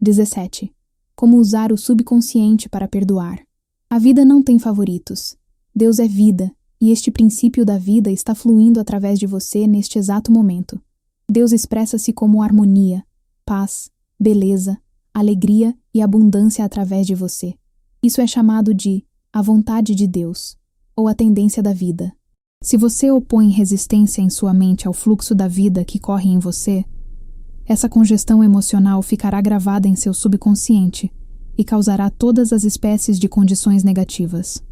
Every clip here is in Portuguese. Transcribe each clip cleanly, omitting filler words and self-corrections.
17. Como usar o subconsciente para perdoar. A vida não tem favoritos. Deus é vida, e este princípio da vida está fluindo através de você neste exato momento. Deus expressa-se como harmonia, paz, beleza, alegria e abundância através de você. Isso é chamado de a vontade de Deus, ou a tendência da vida. Se você opõe resistência em sua mente ao fluxo da vida que corre em você, essa congestão emocional ficará gravada em seu subconsciente e causará todas as espécies de condições negativas.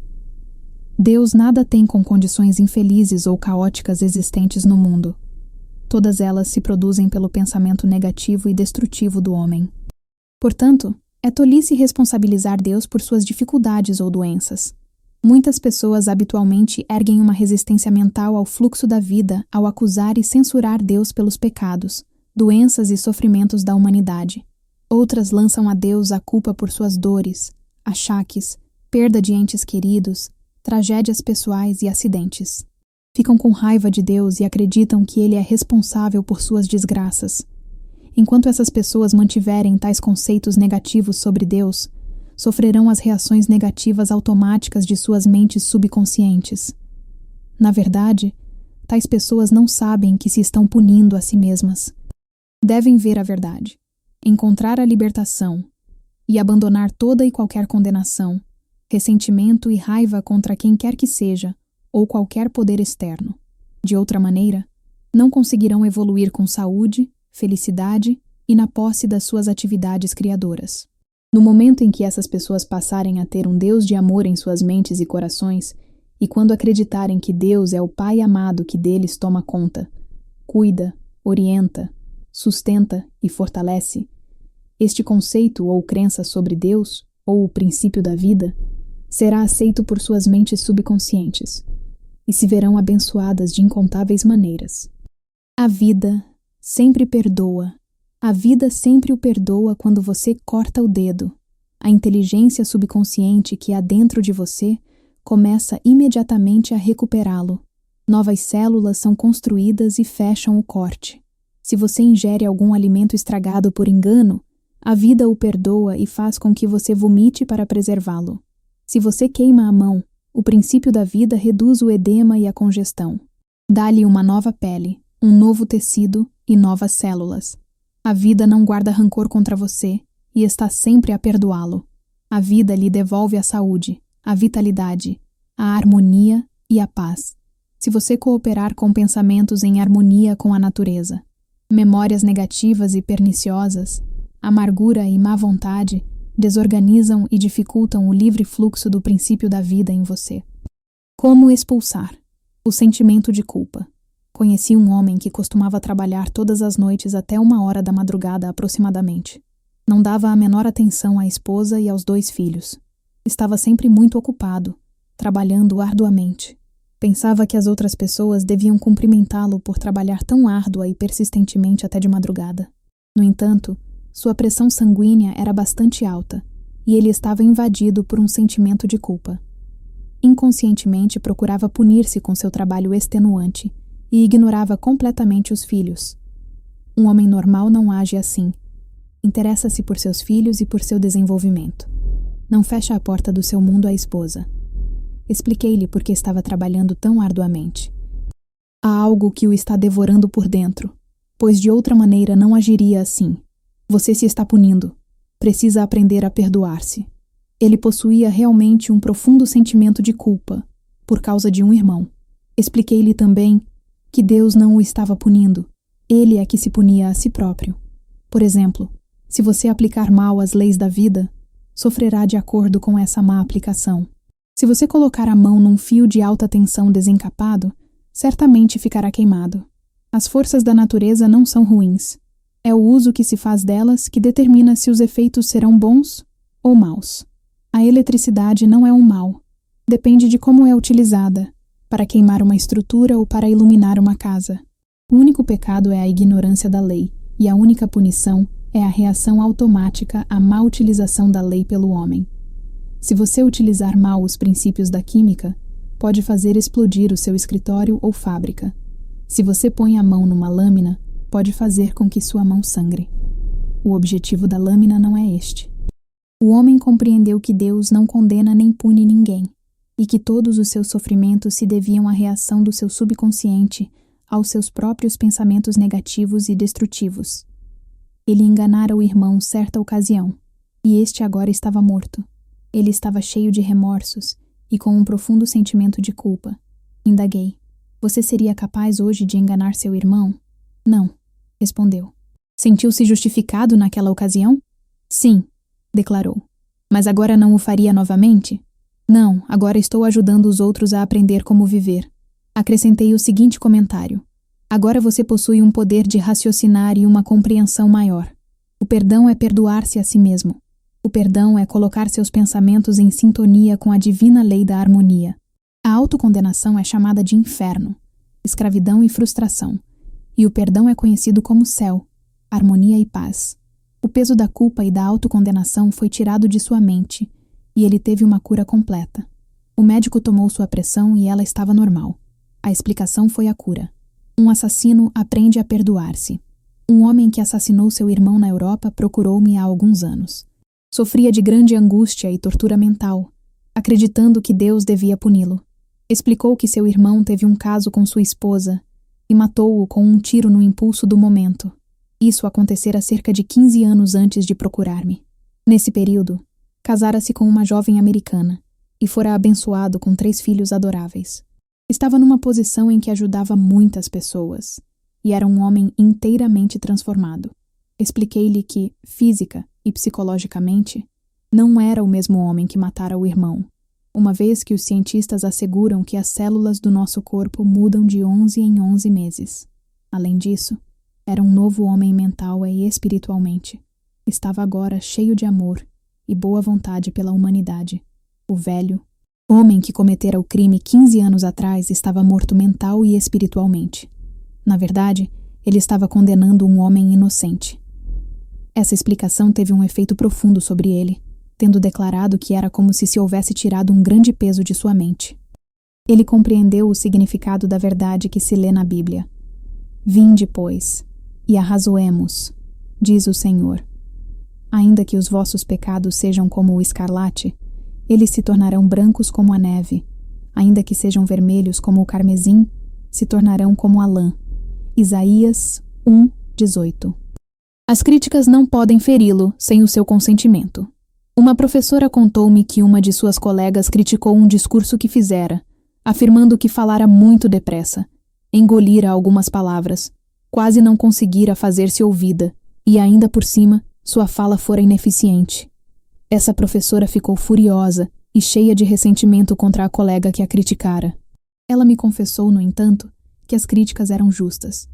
Deus nada tem com condições infelizes ou caóticas existentes no mundo. Todas elas se produzem pelo pensamento negativo e destrutivo do homem. Portanto, é tolice responsabilizar Deus por suas dificuldades ou doenças. Muitas pessoas habitualmente erguem uma resistência mental ao fluxo da vida ao acusar e censurar Deus pelos pecados, doenças e sofrimentos da humanidade. Outras lançam a Deus a culpa por suas dores, achaques, perda de entes queridos, tragédias pessoais e acidentes. Ficam com raiva de Deus e acreditam que Ele é responsável por suas desgraças. Enquanto essas pessoas mantiverem tais conceitos negativos sobre Deus, sofrerão as reações negativas automáticas de suas mentes subconscientes. Na verdade, tais pessoas não sabem que se estão punindo a si mesmas. Devem ver a verdade, encontrar a libertação e abandonar toda e qualquer condenação, ressentimento e raiva contra quem quer que seja ou qualquer poder externo. De outra maneira, não conseguirão evoluir com saúde, felicidade e na posse das suas atividades criadoras. No momento em que essas pessoas passarem a ter um Deus de amor em suas mentes e corações, e quando acreditarem que Deus é o Pai amado que deles toma conta, cuida, orienta, sustenta e fortalece, este conceito ou crença sobre Deus, ou o princípio da vida, será aceito por suas mentes subconscientes, e se verão abençoadas de incontáveis maneiras. A vida sempre perdoa. A vida sempre o perdoa quando você corta o dedo. A inteligência subconsciente que há dentro de você começa imediatamente a recuperá-lo. Novas células são construídas e fecham o corte. Se você ingere algum alimento estragado por engano, a vida o perdoa e faz com que você vomite para preservá-lo. Se você queima a mão, o princípio da vida reduz o edema e a congestão. Dá-lhe uma nova pele, um novo tecido e novas células. A vida não guarda rancor contra você e está sempre a perdoá-lo. A vida lhe devolve a saúde, a vitalidade, a harmonia e a paz. Se você cooperar com pensamentos em harmonia com a natureza, memórias negativas e perniciosas, amargura e má vontade desorganizam e dificultam o livre fluxo do princípio da vida em você. Como expulsar? O sentimento de culpa. Conheci um homem que costumava trabalhar todas as noites até 1h da madrugada aproximadamente. Não dava a menor atenção à esposa e aos 2 filhos. Estava sempre muito ocupado, trabalhando arduamente. Pensava que as outras pessoas deviam cumprimentá-lo por trabalhar tão árdua e persistentemente até de madrugada. No entanto, sua pressão sanguínea era bastante alta e ele estava invadido por um sentimento de culpa. Inconscientemente procurava punir-se com seu trabalho extenuante e ignorava completamente os filhos. Um homem normal não age assim. Interessa-se por seus filhos e por seu desenvolvimento. Não fecha a porta do seu mundo à esposa. Expliquei-lhe por que estava trabalhando tão arduamente. Há algo que o está devorando por dentro, pois de outra maneira não agiria assim. Você se está punindo. Precisa aprender a perdoar-se. Ele possuía realmente um profundo sentimento de culpa, por causa de um irmão. Expliquei-lhe também que Deus não o estava punindo. Ele é que se punia a si próprio. Por exemplo, se você aplicar mal as leis da vida, sofrerá de acordo com essa má aplicação. Se você colocar a mão num fio de alta tensão desencapado, certamente ficará queimado. As forças da natureza não são ruins. É o uso que se faz delas que determina se os efeitos serão bons ou maus. A eletricidade não é um mal. Depende de como é utilizada, para queimar uma estrutura ou para iluminar uma casa. O único pecado é a ignorância da lei, e a única punição é a reação automática à má utilização da lei pelo homem. Se você utilizar mal os princípios da química, pode fazer explodir o seu escritório ou fábrica. Se você põe a mão numa lâmina, pode fazer com que sua mão sangre. O objetivo da lâmina não é este. O homem compreendeu que Deus não condena nem pune ninguém, e que todos os seus sofrimentos se deviam à reação do seu subconsciente aos seus próprios pensamentos negativos e destrutivos. Ele enganara o irmão certa ocasião, e este agora estava morto. Ele estava cheio de remorsos e com um profundo sentimento de culpa. Indaguei: você seria capaz hoje de enganar seu irmão? Não, respondeu. Sentiu-se justificado naquela ocasião? Sim, declarou. Mas agora não o faria novamente? Não, agora estou ajudando os outros a aprender como viver. Acrescentei o seguinte comentário: agora você possui um poder de raciocinar e uma compreensão maior. O perdão é perdoar-se a si mesmo. O perdão é colocar seus pensamentos em sintonia com a divina lei da harmonia. A autocondenação é chamada de inferno, escravidão e frustração, e o perdão é conhecido como céu, harmonia e paz. O peso da culpa e da autocondenação foi tirado de sua mente, e ele teve uma cura completa. O médico tomou sua pressão e ela estava normal. A explicação foi a cura. Um assassino aprende a perdoar-se. Um homem que assassinou seu irmão na Europa procurou-me há alguns anos. Sofria de grande angústia e tortura mental, acreditando que Deus devia puni-lo. Explicou que seu irmão teve um caso com sua esposa e matou-o com um tiro no impulso do momento. Isso acontecera cerca de 15 anos antes de procurar-me. Nesse período, casara-se com uma jovem americana e fora abençoado com 3 filhos adoráveis. Estava numa posição em que ajudava muitas pessoas e era um homem inteiramente transformado. Expliquei-lhe que, física e psicologicamente, não era o mesmo homem que matara o irmão, uma vez que os cientistas asseguram que as células do nosso corpo mudam de 11 em 11 meses. Além disso, era um novo homem mental e espiritualmente. Estava agora cheio de amor e boa vontade pela humanidade. O velho homem que cometera o crime 15 anos atrás estava morto mental e espiritualmente. Na verdade, ele estava condenando um homem inocente. Essa explicação teve um efeito profundo sobre ele, tendo declarado que era como se houvesse tirado um grande peso de sua mente. Ele compreendeu o significado da verdade que se lê na Bíblia. Vinde, pois, e arrazoemos, diz o Senhor. Ainda que os vossos pecados sejam como o escarlate, eles se tornarão brancos como a neve. Ainda que sejam vermelhos como o carmesim, se tornarão como a lã. Isaías 1:18. As críticas não podem feri-lo sem o seu consentimento. Uma professora contou-me que uma de suas colegas criticou um discurso que fizera, afirmando que falara muito depressa, engolira algumas palavras, quase não conseguira fazer-se ouvida, e ainda por cima, sua fala fora ineficiente. Essa professora ficou furiosa e cheia de ressentimento contra a colega que a criticara. Ela me confessou, no entanto, que as críticas eram justas.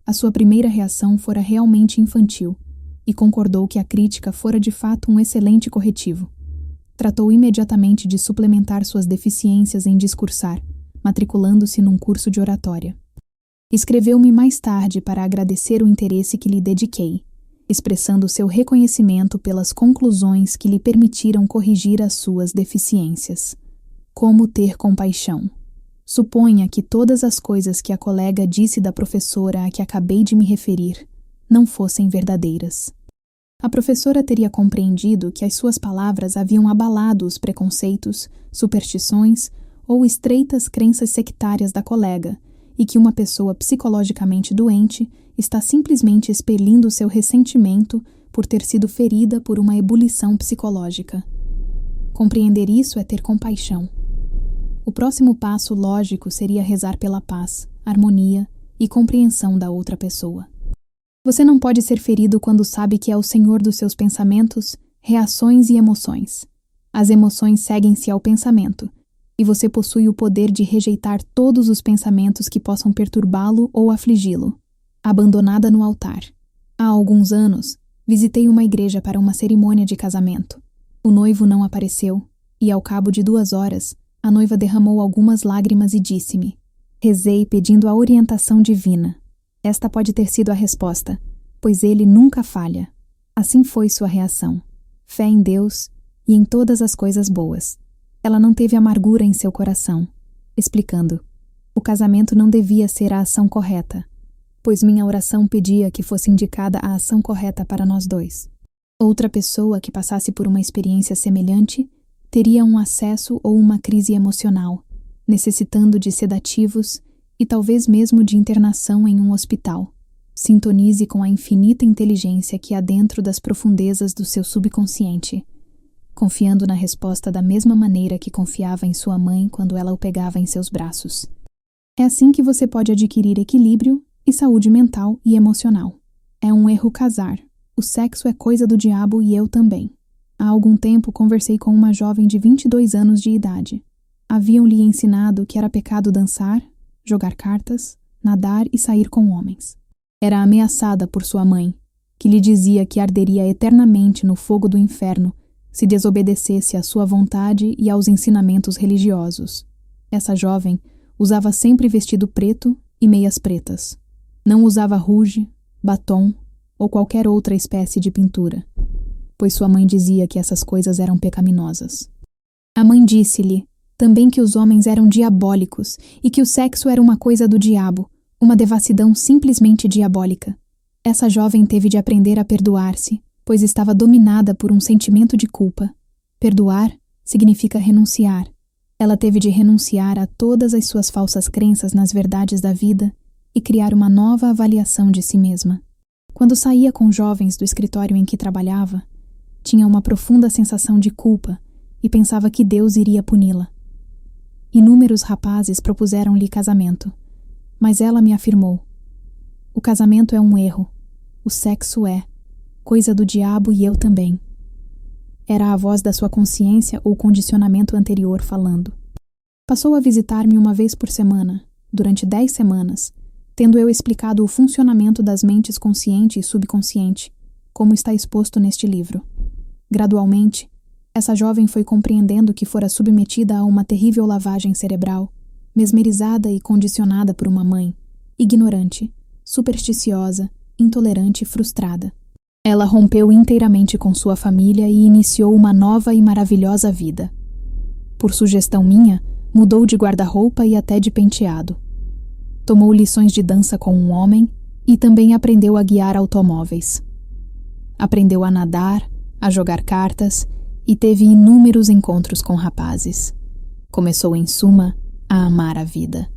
A sua primeira reação fora realmente infantil, e concordou que a crítica fora de fato um excelente corretivo. Tratou imediatamente de suplementar suas deficiências em discursar, matriculando-se num curso de oratória. Escreveu-me mais tarde para agradecer o interesse que lhe dediquei, expressando seu reconhecimento pelas conclusões que lhe permitiram corrigir as suas deficiências. Como ter compaixão. Suponha que todas as coisas que a colega disse da professora a que acabei de me referir não fossem verdadeiras. A professora teria compreendido que as suas palavras haviam abalado os preconceitos, superstições ou estreitas crenças sectárias da colega, e que uma pessoa psicologicamente doente está simplesmente expelindo seu ressentimento por ter sido ferida por uma ebulição psicológica. Compreender isso é ter compaixão. O próximo passo lógico seria rezar pela paz, harmonia e compreensão da outra pessoa. Você não pode ser ferido quando sabe que é o senhor dos seus pensamentos, reações e emoções. As emoções seguem-se ao pensamento, e você possui o poder de rejeitar todos os pensamentos que possam perturbá-lo ou afligi-lo. Abandonada no altar. Há alguns anos, visitei uma igreja para uma cerimônia de casamento. O noivo não apareceu, e ao cabo de 2 horas, a noiva derramou algumas lágrimas e disse-me: rezei pedindo a orientação divina. Esta pode ter sido a resposta, pois ele nunca falha. Assim foi sua reação. Fé em Deus e em todas as coisas boas. Ela não teve amargura em seu coração, explicando: o casamento não devia ser a ação correta. pois minha oração pedia que fosse indicada a ação correta para nós dois. Outra pessoa que passasse por uma experiência semelhante teria um acesso ou uma crise emocional, necessitando de sedativos e talvez mesmo de internação em um hospital. Sintonize com a infinita inteligência que há dentro das profundezas do seu subconsciente, confiando na resposta da mesma maneira que confiava em sua mãe quando ela o pegava em seus braços. É assim que você pode adquirir equilíbrio e saúde mental e emocional. É um erro casar. O sexo é coisa do diabo e eu também. Há algum tempo conversei com uma jovem de 22 anos de idade. Haviam-lhe ensinado que era pecado dançar, jogar cartas, nadar e sair com homens. Era ameaçada por sua mãe, que lhe dizia que arderia eternamente no fogo do inferno se desobedecesse à sua vontade e aos ensinamentos religiosos. Essa jovem usava sempre vestido preto e meias pretas. Não usava rouge, batom ou qualquer outra espécie de pintura, pois sua mãe dizia que essas coisas eram pecaminosas. A mãe disse-lhe também que os homens eram diabólicos e que o sexo era uma coisa do diabo, uma devassidão simplesmente diabólica. Essa jovem teve de aprender a perdoar-se, pois estava dominada por um sentimento de culpa. Perdoar significa renunciar. Ela teve de renunciar a todas as suas falsas crenças nas verdades da vida e criar uma nova avaliação de si mesma. Quando saía com jovens do escritório em que trabalhava, tinha uma profunda sensação de culpa e pensava que Deus iria puni-la. Inúmeros rapazes propuseram-lhe casamento, mas ela me afirmou: o casamento é um erro, o sexo é coisa do diabo e eu também. Era a voz da sua consciência ou condicionamento anterior falando. Passou a visitar-me uma vez por semana, durante 10 semanas, tendo eu explicado o funcionamento das mentes consciente e subconsciente, como está exposto neste livro. Gradualmente, essa jovem foi compreendendo que fora submetida a uma terrível lavagem cerebral, mesmerizada e condicionada por uma mãe, ignorante, supersticiosa, intolerante e frustrada. Ela rompeu inteiramente com sua família e iniciou uma nova e maravilhosa vida. Por sugestão minha, mudou de guarda-roupa e até de penteado. Tomou lições de dança com um homem e também aprendeu a guiar automóveis. Aprendeu a nadar, a jogar cartas e teve inúmeros encontros com rapazes. Começou, em suma, a amar a vida.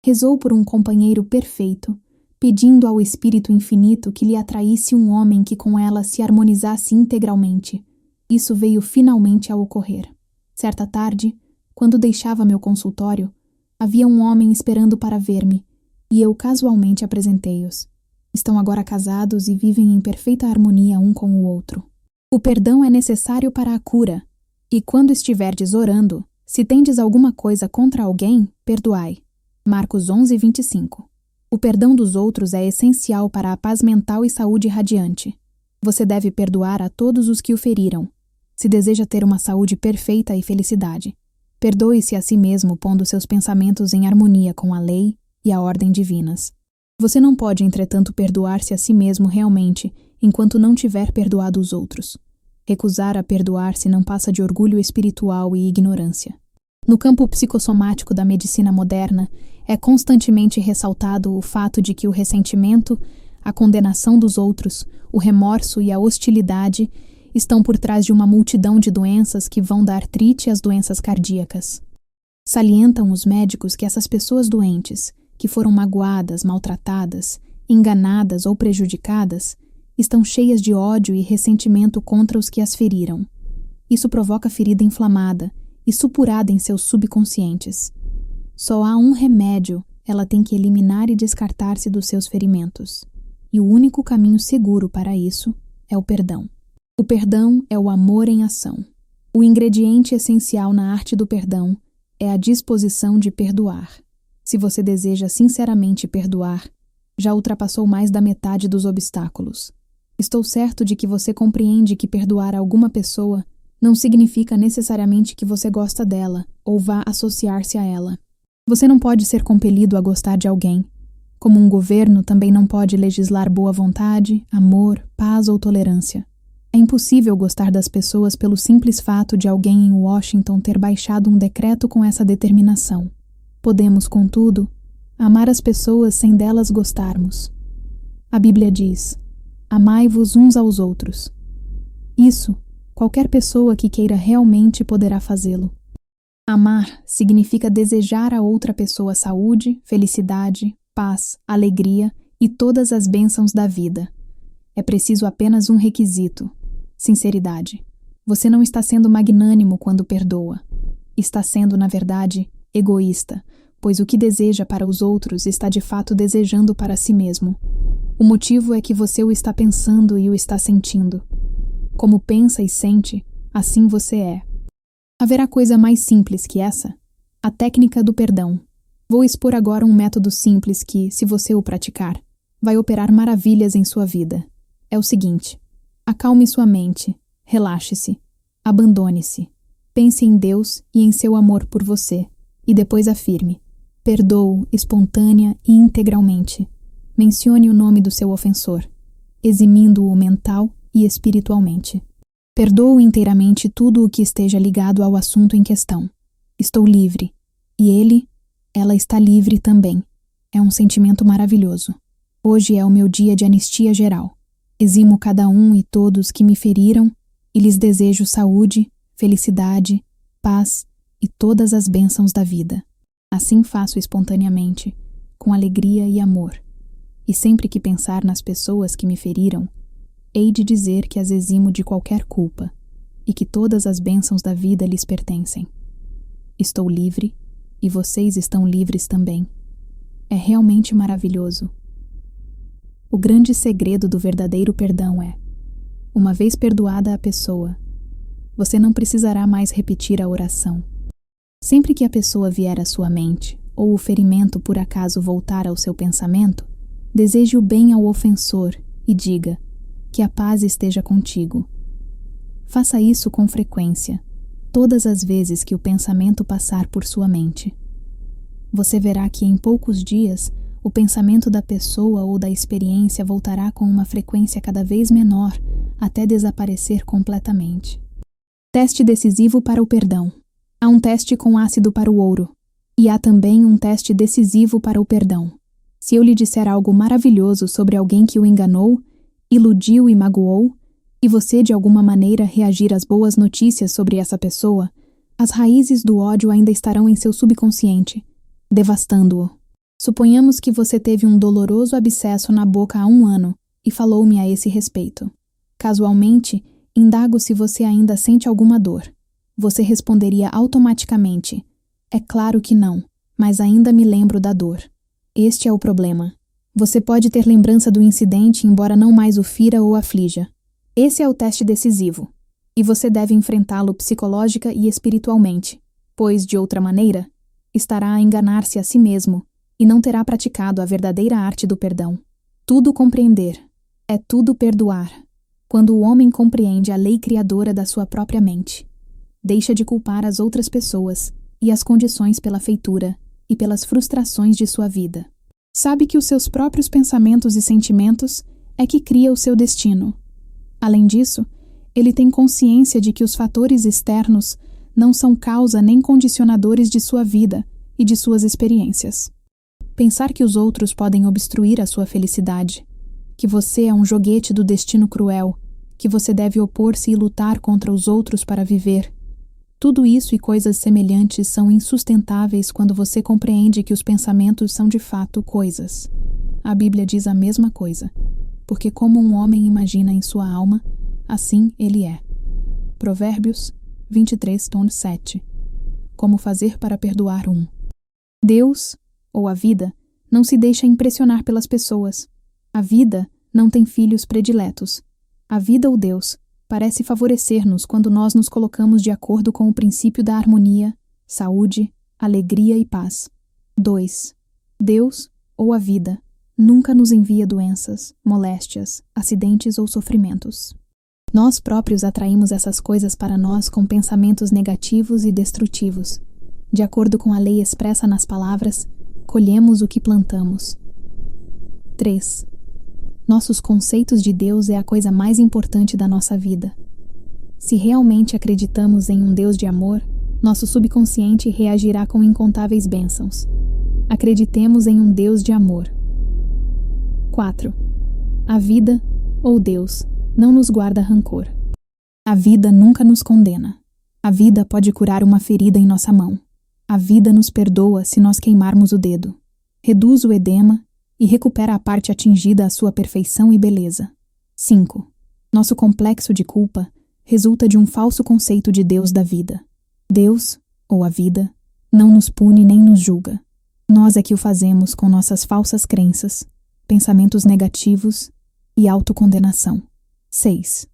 Rezou por um companheiro perfeito, pedindo ao Espírito Infinito que lhe atraísse um homem que com ela se harmonizasse integralmente. Isso veio finalmente a ocorrer. Certa tarde, quando deixava meu consultório, havia um homem esperando para ver-me, e eu casualmente apresentei-os. Estão agora casados e vivem em perfeita harmonia um com o outro. O perdão é necessário para a cura, e quando estiverdes orando, se tendes alguma coisa contra alguém, perdoai. Marcos 11:25. O perdão dos outros é essencial para a paz mental e saúde radiante. Você deve perdoar a todos os que o feriram, se deseja ter uma saúde perfeita e felicidade. Perdoe-se a si mesmo pondo seus pensamentos em harmonia com a lei e a ordem divinas. Você não pode, entretanto, perdoar-se a si mesmo realmente enquanto não tiver perdoado os outros. Recusar a perdoar-se não passa de orgulho espiritual e ignorância. No campo psicossomático da medicina moderna, é constantemente ressaltado o fato de que o ressentimento, a condenação dos outros, o remorso e a hostilidade estão por trás de uma multidão de doenças que vão da artrite às doenças cardíacas. Salientam os médicos que essas pessoas doentes, que foram magoadas, maltratadas, enganadas ou prejudicadas, estão cheias de ódio e ressentimento contra os que as feriram. Isso provoca ferida inflamada e supurada em seus subconscientes. Só há um remédio, ela tem que eliminar e descartar-se dos seus ferimentos. E o único caminho seguro para isso é o perdão. O perdão é o amor em ação. O ingrediente essencial na arte do perdão é a disposição de perdoar. Se você deseja sinceramente perdoar, já ultrapassou mais da metade dos obstáculos. Estou certo de que você compreende que perdoar alguma pessoa não significa necessariamente que você gosta dela ou vá associar-se a ela. Você não pode ser compelido a gostar de alguém. Como um governo também não pode legislar boa vontade, amor, paz ou tolerância. É impossível gostar das pessoas pelo simples fato de alguém em Washington ter baixado um decreto com essa determinação. Podemos, contudo, amar as pessoas sem delas gostarmos. A Bíblia diz: amai-vos uns aos outros. Isso, qualquer pessoa que queira realmente poderá fazê-lo. Amar significa desejar a outra pessoa saúde, felicidade, paz, alegria e todas as bênçãos da vida. É preciso apenas um requisito: sinceridade. Você não está sendo magnânimo quando perdoa. Está sendo, na verdade, egoísta, pois o que deseja para os outros está de fato desejando para si mesmo. O motivo é que você o está pensando e o está sentindo. Como pensa e sente, assim você é. Haverá coisa mais simples que essa? A técnica do perdão. Vou expor agora um método simples que, se você o praticar, vai operar maravilhas em sua vida. É o seguinte: acalme sua mente, relaxe-se, abandone-se, pense em Deus e em seu amor por você, e depois afirme: perdoo espontânea e integralmente. Mencione o nome do seu ofensor, eximindo-o mental e espiritualmente. Perdoo inteiramente tudo o que esteja ligado ao assunto em questão. Estou livre. E ela está livre também. É um sentimento maravilhoso. Hoje é o meu dia de anistia geral. Eximo cada um e todos que me feriram e lhes desejo saúde, felicidade, paz e todas as bênçãos da vida. Assim faço espontaneamente, com alegria e amor. E sempre que pensar nas pessoas que me feriram, hei de dizer que as eximo de qualquer culpa e que todas as bênçãos da vida lhes pertencem. Estou livre e vocês estão livres também. É realmente maravilhoso. O grande segredo do verdadeiro perdão é: uma vez perdoada a pessoa, você não precisará mais repetir a oração. Sempre que a pessoa vier à sua mente ou o ferimento por acaso voltar ao seu pensamento, deseje o bem ao ofensor e diga: que a paz esteja contigo. Faça isso com frequência, todas as vezes que o pensamento passar por sua mente. Você verá que em poucos dias o pensamento da pessoa ou da experiência voltará com uma frequência cada vez menor até desaparecer completamente. Teste decisivo para o perdão. Há um teste com ácido para o ouro, e há também um teste decisivo para o perdão. Se eu lhe disser algo maravilhoso sobre alguém que o enganou, iludiu e magoou, e você de alguma maneira reagir às boas notícias sobre essa pessoa, as raízes do ódio ainda estarão em seu subconsciente, devastando-o. Suponhamos que você teve um doloroso abscesso na boca há 1 ano e falou-me a esse respeito. Casualmente, indago se você ainda sente alguma dor. Você responderia automaticamente: é claro que não, mas ainda me lembro da dor. Este é o problema. Você pode ter lembrança do incidente, embora não mais o fira ou aflija. Esse é o teste decisivo, e você deve enfrentá-lo psicológica e espiritualmente, pois, de outra maneira, estará a enganar-se a si mesmo e não terá praticado a verdadeira arte do perdão. Tudo compreender é tudo perdoar, quando o homem compreende a lei criadora da sua própria mente. Deixa de culpar as outras pessoas e as condições pela feitura e pelas frustrações de sua vida. Sabe que os seus próprios pensamentos e sentimentos é que cria o seu destino. Além disso, ele tem consciência de que os fatores externos não são causa nem condicionadores de sua vida e de suas experiências. Pensar que os outros podem obstruir a sua felicidade, que você é um joguete do destino cruel, que você deve opor-se e lutar contra os outros para viver. Tudo isso e coisas semelhantes são insustentáveis quando você compreende que os pensamentos são de fato coisas. A Bíblia diz a mesma coisa, porque como um homem imagina em sua alma, assim ele é. Provérbios 23:7. Como fazer para perdoar um. Deus, ou a vida, não se deixa impressionar pelas pessoas. A vida não tem filhos prediletos. A vida ou Deus parece favorecer-nos quando nós nos colocamos de acordo com o princípio da harmonia, saúde, alegria e paz. 2. Deus, ou a vida, nunca nos envia doenças, moléstias, acidentes ou sofrimentos. Nós próprios atraímos essas coisas para nós com pensamentos negativos e destrutivos. De acordo com a lei expressa nas palavras, colhemos o que plantamos. 3. Nossos conceitos de Deus é a coisa mais importante da nossa vida. Se realmente acreditamos em um Deus de amor, nosso subconsciente reagirá com incontáveis bênçãos. Acreditemos em um Deus de amor. 4. A vida, ou Deus, não nos guarda rancor. A vida nunca nos condena. A vida pode curar uma ferida em nossa mão. A vida nos perdoa se nós queimarmos o dedo. Reduz o edema e recupera a parte atingida à sua perfeição e beleza. 5. Nosso complexo de culpa resulta de um falso conceito de Deus da vida. Deus, ou a vida, não nos pune nem nos julga. Nós é que o fazemos com nossas falsas crenças, pensamentos negativos e autocondenação. 6.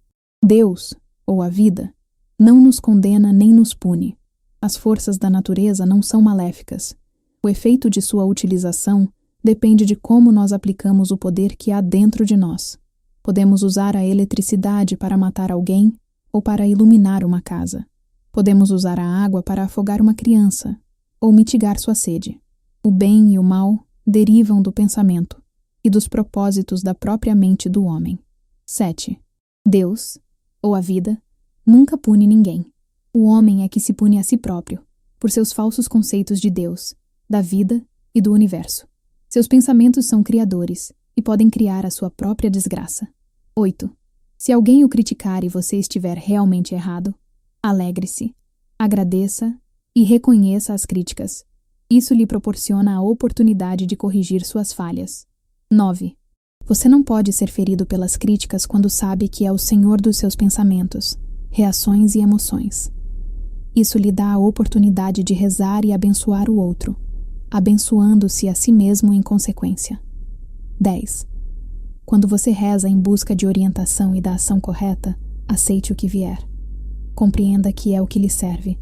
Deus, ou a vida, não nos condena nem nos pune. As forças da natureza não são maléficas. O efeito de sua utilização depende de como nós aplicamos o poder que há dentro de nós. Podemos usar a eletricidade para matar alguém ou para iluminar uma casa. Podemos usar a água para afogar uma criança ou mitigar sua sede. O bem e o mal derivam do pensamento e dos propósitos da própria mente do homem. 7. Deus, ou a vida, nunca pune ninguém. O homem é que se pune a si próprio, por seus falsos conceitos de Deus, da vida e do universo. Seus pensamentos são criadores e podem criar a sua própria desgraça. 8. Se alguém o criticar e você estiver realmente errado, alegre-se, agradeça e reconheça as críticas. Isso lhe proporciona a oportunidade de corrigir suas falhas. 9. Você não pode ser ferido pelas críticas quando sabe que é o senhor dos seus pensamentos, reações e emoções. Isso lhe dá a oportunidade de rezar e abençoar o outro, abençoando-se a si mesmo em consequência. 10. Quando você reza em busca de orientação e da ação correta, aceite o que vier. Compreenda que é o que lhe serve.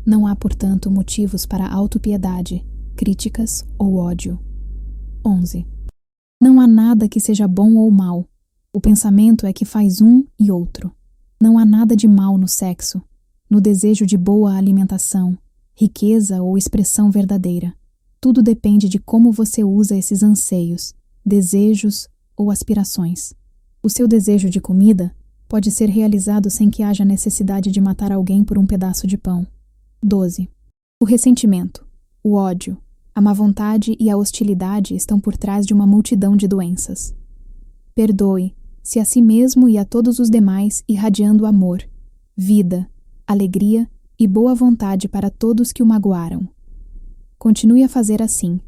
Não há, portanto, motivos para autopiedade, críticas ou ódio. 11. Não há nada que seja bom ou mal. O pensamento é que faz um e outro. Não há nada de mal no sexo, no desejo de boa alimentação, riqueza ou expressão verdadeira. Tudo depende de como você usa esses anseios, desejos ou aspirações. O seu desejo de comida pode ser realizado sem que haja necessidade de matar alguém por um pedaço de pão. 12. O ressentimento, o ódio, a má vontade e a hostilidade estão por trás de uma multidão de doenças. Perdoe-se a si mesmo e a todos os demais, irradiando amor, vida, alegria e boa vontade para todos que o magoaram. Continue a fazer assim,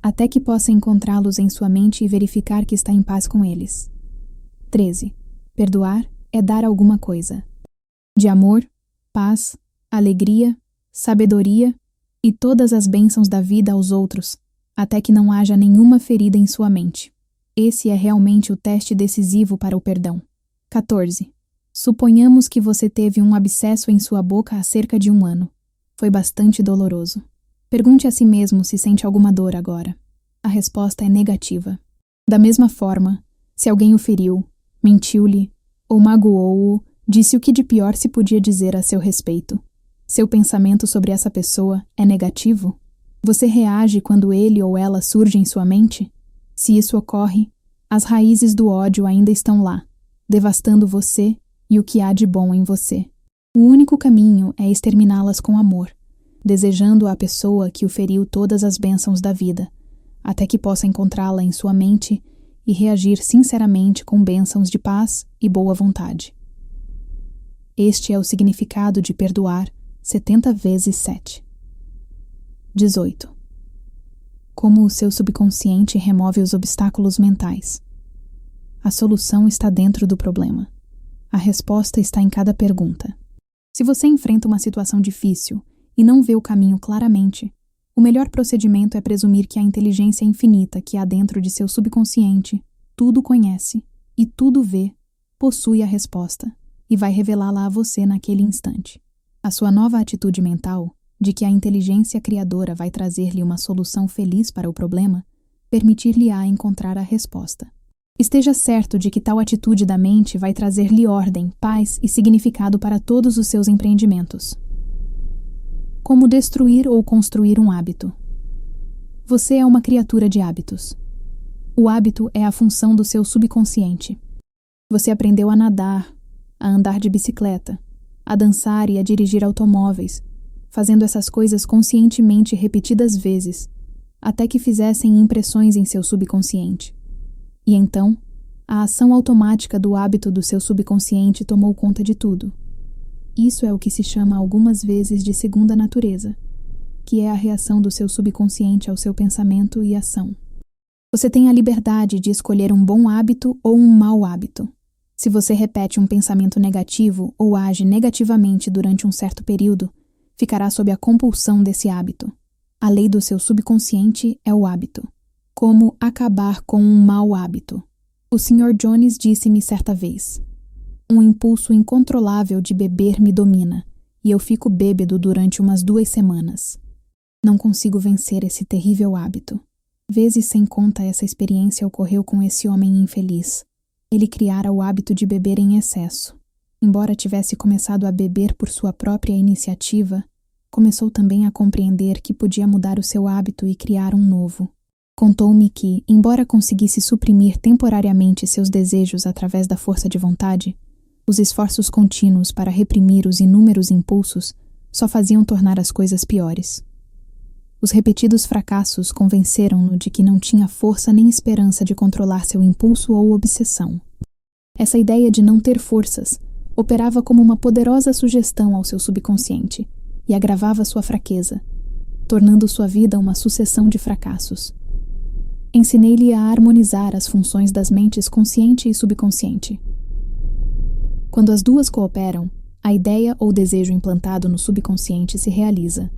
até que possa encontrá-los em sua mente e verificar que está em paz com eles. 13. Perdoar é dar alguma coisa. De amor, paz, alegria, sabedoria e todas as bênçãos da vida aos outros, até que não haja nenhuma ferida em sua mente. Esse é realmente o teste decisivo para o perdão. 14. Suponhamos que você teve um abscesso em sua boca há cerca de 1 ano. Foi bastante doloroso. Pergunte a si mesmo se sente alguma dor agora. A resposta é negativa. Da mesma forma, se alguém o feriu, mentiu-lhe ou magoou-o, disse o que de pior se podia dizer a seu respeito. Seu pensamento sobre essa pessoa é negativo? Você reage quando ele ou ela surge em sua mente? Se isso ocorre, as raízes do ódio ainda estão lá, devastando você e o que há de bom em você. O único caminho é exterminá-las com amor, desejando à pessoa que o feriu todas as bênçãos da vida, até que possa encontrá-la em sua mente e reagir sinceramente com bênçãos de paz e boa vontade. Este é o significado de perdoar 70 vezes 7. 18. Como o seu subconsciente remove os obstáculos mentais. A solução está dentro do problema. A resposta está em cada pergunta. Se você enfrenta uma situação difícil e não vê o caminho claramente, o melhor procedimento é presumir que a inteligência infinita que há dentro de seu subconsciente tudo conhece e tudo vê, possui a resposta e vai revelá-la a você naquele instante. A sua nova atitude mental, de que a inteligência criadora vai trazer-lhe uma solução feliz para o problema, permitir-lhe-á encontrar a resposta. Esteja certo de que tal atitude da mente vai trazer-lhe ordem, paz e significado para todos os seus empreendimentos. Como destruir ou construir um hábito. Você é uma criatura de hábitos. O hábito é a função do seu subconsciente. Você aprendeu a nadar, a andar de bicicleta, a dançar e a dirigir automóveis, fazendo essas coisas conscientemente repetidas vezes, até que fizessem impressões em seu subconsciente. E então, A ação automática do hábito do seu subconsciente tomou conta de tudo. Isso é o que se chama algumas vezes de segunda natureza, que é a reação do seu subconsciente ao seu pensamento e ação. Você tem a liberdade de escolher um bom hábito ou um mau hábito. Se você repete um pensamento negativo ou age negativamente durante um certo período, ficará sob a compulsão desse hábito. A lei do seu subconsciente é o hábito. Como acabar com um mau hábito? O Sr. Jones disse-me certa vez: um impulso incontrolável de beber me domina, e eu fico bêbado durante umas 2 semanas. Não consigo vencer esse terrível hábito. Vezes sem conta essa experiência ocorreu com esse homem infeliz. Ele criara o hábito de beber em excesso. Embora tivesse começado a beber por sua própria iniciativa, começou também a compreender que podia mudar o seu hábito e criar um novo. Contou-me que, embora conseguisse suprimir temporariamente seus desejos através da força de vontade, os esforços contínuos para reprimir os inúmeros impulsos só faziam tornar as coisas piores. Os repetidos fracassos convenceram-no de que não tinha força nem esperança de controlar seu impulso ou obsessão. Essa ideia de não ter forças operava como uma poderosa sugestão ao seu subconsciente e agravava sua fraqueza, tornando sua vida uma sucessão de fracassos. Ensinei-lhe a harmonizar as funções das mentes consciente e subconsciente. Quando as duas cooperam, a ideia ou desejo implantado no subconsciente se realiza.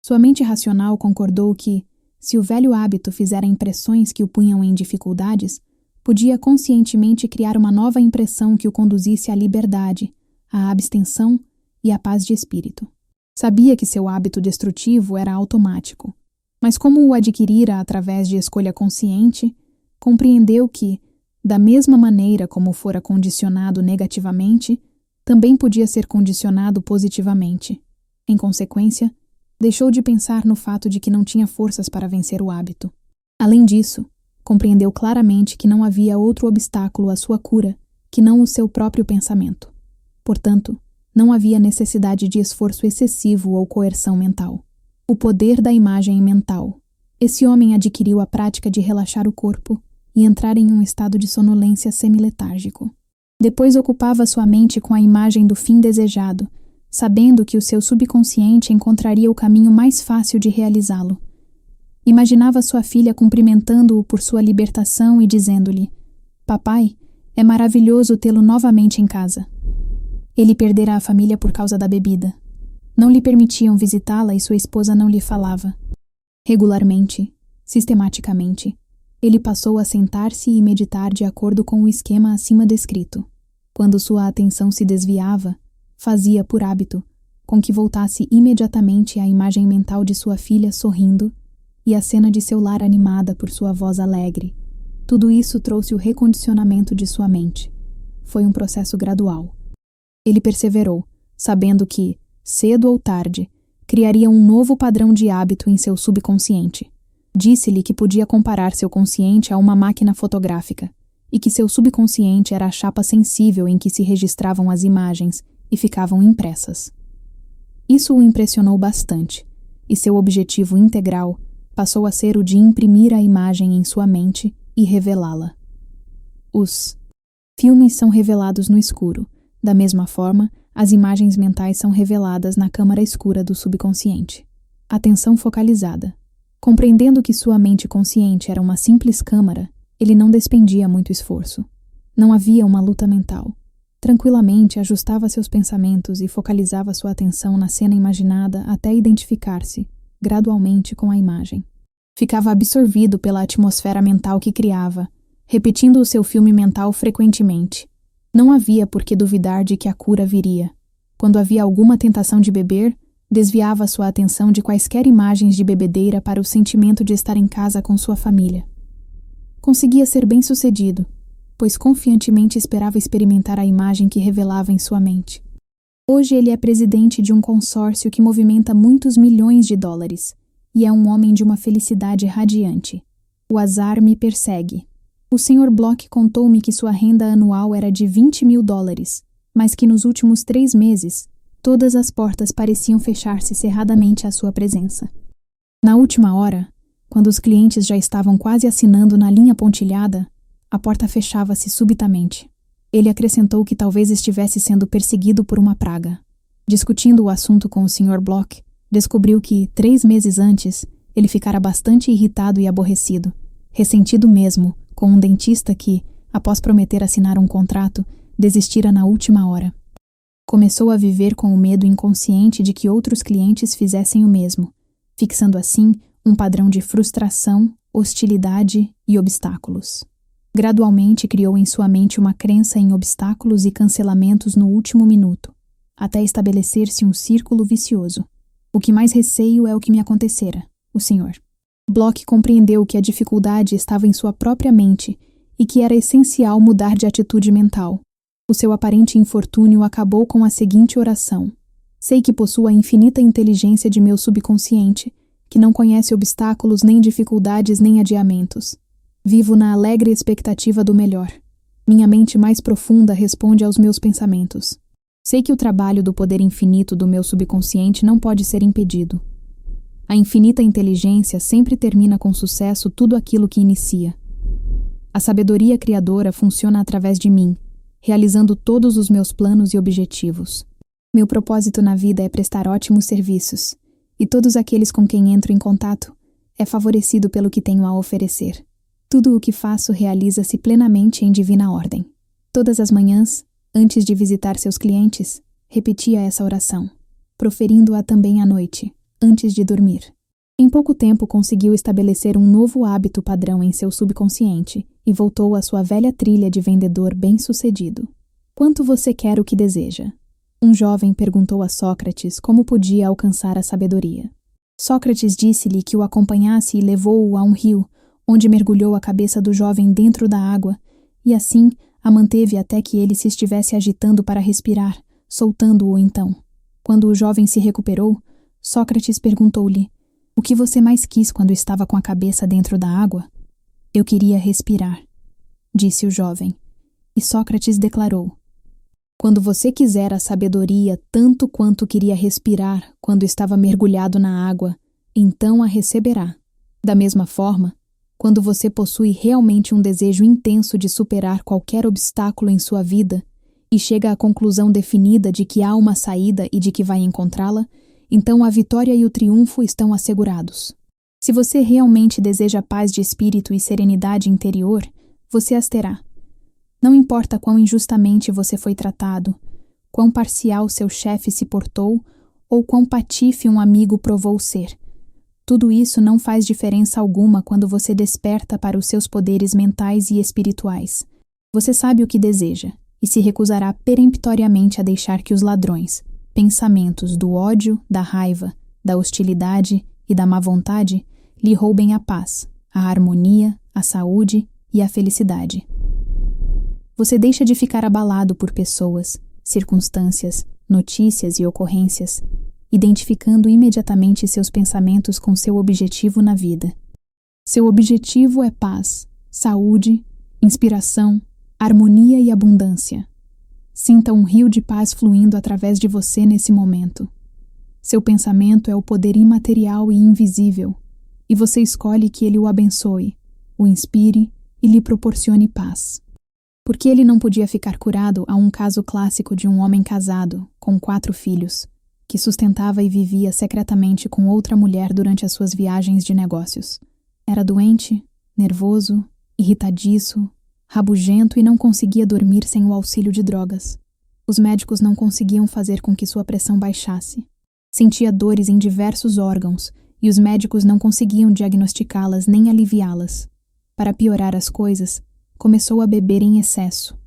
Sua mente racional concordou que, se o velho hábito fizera impressões que o punham em dificuldades, podia conscientemente criar uma nova impressão que o conduzisse à liberdade, à abstenção e à paz de espírito. Sabia que seu hábito destrutivo era automático, mas como o adquirira através de escolha consciente, compreendeu que, da mesma maneira como fora condicionado negativamente, também podia ser condicionado positivamente. Em consequência, deixou de pensar no fato de que não tinha forças para vencer o hábito. Além disso, compreendeu claramente que não havia outro obstáculo à sua cura que não o seu próprio pensamento. Portanto, não havia necessidade de esforço excessivo ou coerção mental. O poder da imagem mental. Esse homem adquiriu a prática de relaxar o corpo e entrar em um estado de sonolência semiletárgico. Depois ocupava sua mente com a imagem do fim desejado, sabendo que o seu subconsciente encontraria o caminho mais fácil de realizá-lo. Imaginava sua filha cumprimentando-o por sua libertação e dizendo-lhe: "Papai, é maravilhoso tê-lo novamente em casa." Ele perdera a família por causa da bebida. Não lhe permitiam visitá-la e sua esposa não lhe falava. Regularmente, sistematicamente, ele passou a sentar-se e meditar de acordo com o esquema acima descrito. Quando sua atenção se desviava, fazia por hábito com que voltasse imediatamente à imagem mental de sua filha sorrindo e a cena de seu lar animada por sua voz alegre. Tudo isso trouxe o recondicionamento de sua mente. Foi um processo gradual. Ele perseverou, sabendo que, cedo ou tarde, criaria um novo padrão de hábito em seu subconsciente. Disse-lhe que podia comparar seu consciente a uma máquina fotográfica e que seu subconsciente era a chapa sensível em que se registravam as imagens e ficavam impressas. Isso o impressionou bastante, e seu objetivo integral passou a ser o de imprimir a imagem em sua mente e revelá-la. Os filmes são revelados no escuro. Da mesma forma, as imagens mentais são reveladas na câmara escura do subconsciente. Atenção focalizada. Compreendendo que sua mente consciente era uma simples câmara, ele não despendia muito esforço. Não havia uma luta mental. Tranquilamente ajustava seus pensamentos e focalizava sua atenção na cena imaginada até identificar-se, gradualmente, com a imagem. Ficava absorvido pela atmosfera mental que criava, repetindo o seu filme mental frequentemente. Não havia por que duvidar de que a cura viria. Quando havia alguma tentação de beber, desviava sua atenção de quaisquer imagens de bebedeira para o sentimento de estar em casa com sua família. Conseguia ser bem-sucedido, pois confiantemente esperava experimentar a imagem que revelava em sua mente. Hoje ele é presidente de um consórcio que movimenta muitos milhões de dólares e é um homem de uma felicidade radiante. O azar me persegue. O Sr. Bloch contou-me que sua renda anual era de $20.000, mas que nos últimos 3 meses, todas as portas pareciam fechar-se cerradamente à sua presença. Na última hora, quando os clientes já estavam quase assinando na linha pontilhada, a porta fechava-se subitamente. Ele acrescentou que talvez estivesse sendo perseguido por uma praga. Discutindo o assunto com o Sr. Bloch, descobriu que, 3 meses antes, ele ficara bastante irritado e aborrecido, ressentido mesmo, com um dentista que, após prometer assinar um contrato, desistira na última hora. Começou a viver com o medo inconsciente de que outros clientes fizessem o mesmo, fixando assim um padrão de frustração, hostilidade e obstáculos. Gradualmente criou em sua mente uma crença em obstáculos e cancelamentos no último minuto, até estabelecer-se um círculo vicioso. O que mais receio é o que me acontecera, o senhor. Bloch compreendeu que a dificuldade estava em sua própria mente e que era essencial mudar de atitude mental. O seu aparente infortúnio acabou com a seguinte oração: sei que possuo a infinita inteligência de meu subconsciente, que não conhece obstáculos, nem dificuldades, nem adiamentos. Vivo na alegre expectativa do melhor. Minha mente mais profunda responde aos meus pensamentos. Sei que o trabalho do poder infinito do meu subconsciente não pode ser impedido. A infinita inteligência sempre termina com sucesso tudo aquilo que inicia. A sabedoria criadora funciona através de mim, realizando todos os meus planos e objetivos. Meu propósito na vida é prestar ótimos serviços, e todos aqueles com quem entro em contato é favorecido pelo que tenho a oferecer. Tudo o que faço realiza-se plenamente em divina ordem. Todas as manhãs, antes de visitar seus clientes, repetia essa oração, proferindo-a também à noite, antes de dormir. Em pouco tempo conseguiu estabelecer um novo hábito padrão em seu subconsciente e voltou à sua velha trilha de vendedor bem-sucedido. Quanto você quer o que deseja? Um jovem perguntou a Sócrates como podia alcançar a sabedoria. Sócrates disse-lhe que o acompanhasse e levou-o a um rio, onde mergulhou a cabeça do jovem dentro da água e assim a manteve até que ele se estivesse agitando para respirar, soltando-o então. Quando o jovem se recuperou, Sócrates perguntou-lhe: o que você mais quis quando estava com a cabeça dentro da água? Eu queria respirar, disse o jovem. E Sócrates declarou: quando você quiser a sabedoria tanto quanto queria respirar quando estava mergulhado na água, então a receberá. Da mesma forma, quando você possui realmente um desejo intenso de superar qualquer obstáculo em sua vida e chega à conclusão definida de que há uma saída e de que vai encontrá-la, então a vitória e o triunfo estão assegurados. Se você realmente deseja paz de espírito e serenidade interior, você as terá. Não importa quão injustamente você foi tratado, quão parcial seu chefe se portou ou quão patife um amigo provou ser. Tudo isso não faz diferença alguma quando você desperta para os seus poderes mentais e espirituais. Você sabe o que deseja e se recusará peremptoriamente a deixar que os ladrões, pensamentos do ódio, da raiva, da hostilidade e da má vontade lhe roubem a paz, a harmonia, a saúde e a felicidade. Você deixa de ficar abalado por pessoas, circunstâncias, notícias e ocorrências, identificando imediatamente seus pensamentos com seu objetivo na vida. Seu objetivo é paz, saúde, inspiração, harmonia e abundância. Sinta um rio de paz fluindo através de você nesse momento. Seu pensamento é o poder imaterial e invisível, e você escolhe que ele o abençoe, o inspire e lhe proporcione paz. Porque ele não podia ficar curado a um caso clássico de um homem casado, com 4 filhos, que sustentava e vivia secretamente com outra mulher durante as suas viagens de negócios. Era doente, nervoso, irritadiço, rabugento e não conseguia dormir sem o auxílio de drogas. Os médicos não conseguiam fazer com que sua pressão baixasse. Sentia dores em diversos órgãos e os médicos não conseguiam diagnosticá-las nem aliviá-las. Para piorar as coisas, começou a beber em excesso.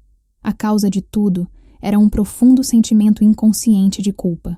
A causa de tudo era um profundo sentimento inconsciente de culpa.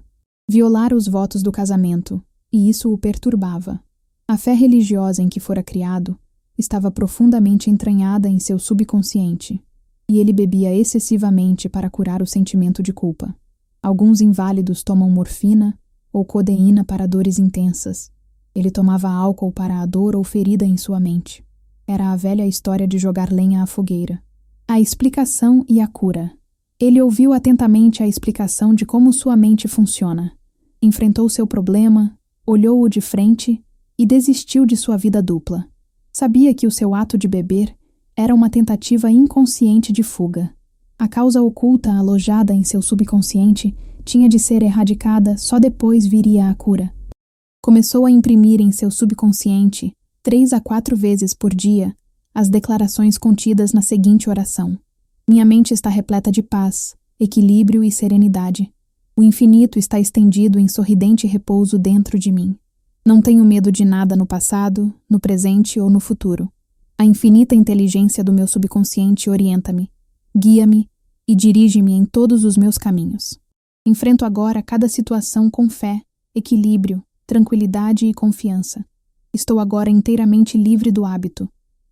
Violara os votos do casamento, e isso o perturbava. A fé religiosa em que fora criado estava profundamente entranhada em seu subconsciente, e ele bebia excessivamente para curar o sentimento de culpa. Alguns inválidos tomam morfina ou codeína para dores intensas. Ele tomava álcool para a dor ou ferida em sua mente. Era a velha história de jogar lenha à fogueira. A explicação e a cura. Ele ouviu atentamente a explicação de como sua mente funciona. Enfrentou seu problema, olhou-o de frente e desistiu de sua vida dupla. Sabia que o seu ato de beber Era uma tentativa inconsciente de fuga. A causa oculta alojada em seu subconsciente tinha de ser erradicada, só depois viria a cura. Começou a imprimir em seu subconsciente, 3 a 4 vezes por dia, as declarações contidas na seguinte oração: minha mente está repleta de paz, equilíbrio e serenidade. O infinito está estendido em sorridente repouso dentro de mim. Não tenho medo de nada no passado, no presente ou no futuro. A infinita inteligência do meu subconsciente orienta-me, guia-me e dirige-me em todos os meus caminhos. Enfrento agora cada situação com fé, equilíbrio, tranquilidade e confiança. Estou agora inteiramente livre do hábito.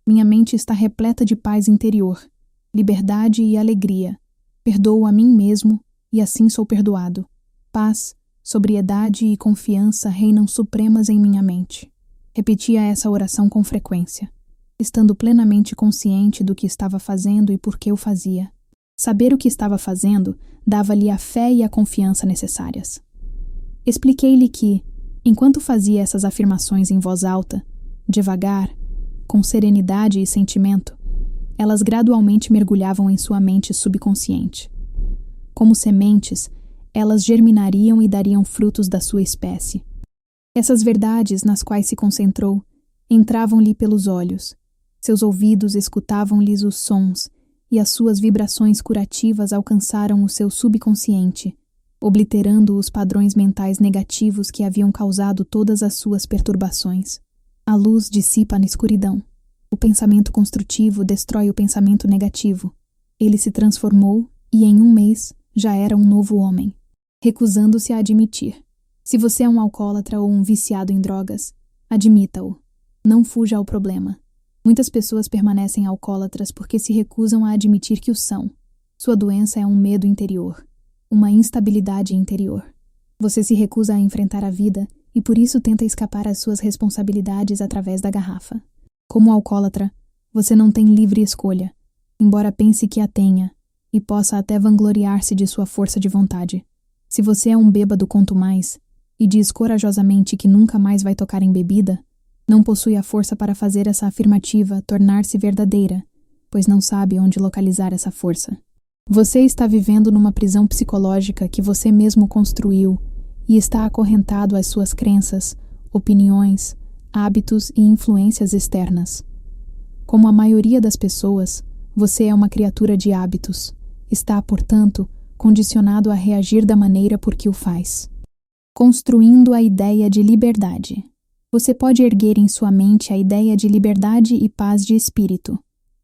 Minha mente está repleta de paz interior, liberdade e alegria. Perdoo a mim mesmo e assim sou perdoado. Paz, sobriedade e confiança reinam supremas em minha mente. Repetia essa oração com frequência, estando plenamente consciente do que estava fazendo e por que o fazia. Saber o que estava fazendo dava-lhe a fé e a confiança necessárias. Expliquei-lhe que, enquanto fazia essas afirmações em voz alta, devagar, com serenidade e sentimento, elas gradualmente mergulhavam em sua mente subconsciente. Como sementes, elas germinariam e dariam frutos da sua espécie. Essas verdades nas quais se concentrou entravam-lhe pelos olhos, seus ouvidos escutavam-lhes os sons e as suas vibrações curativas alcançaram o seu subconsciente, obliterando os padrões mentais negativos que haviam causado todas as suas perturbações. A luz dissipa na escuridão. O pensamento construtivo destrói o pensamento negativo. Ele se transformou e em um mês já era um novo homem, recusando-se a admitir. Se você é um alcoólatra ou um viciado em drogas, admita-o. Não fuja ao problema. Muitas pessoas permanecem alcoólatras porque se recusam a admitir que o são. Sua doença é um medo interior, uma instabilidade interior. Você se recusa a enfrentar a vida e por isso tenta escapar às suas responsabilidades através da garrafa. Como alcoólatra, você não tem livre escolha, embora pense que a tenha, e possa até vangloriar-se de sua força de vontade. Se você é um bêbado quanto mais, e diz corajosamente que nunca mais vai tocar em bebida, não possui a força para fazer essa afirmativa tornar-se verdadeira, pois não sabe onde localizar essa força. Você está vivendo numa prisão psicológica que você mesmo construiu e está acorrentado às suas crenças, opiniões, hábitos e influências externas. Como a maioria das pessoas, você é uma criatura de hábitos. Está, portanto, condicionado a reagir da maneira por que o faz. Construindo a ideia de liberdade. Você pode erguer em sua mente a ideia de liberdade e paz de espírito,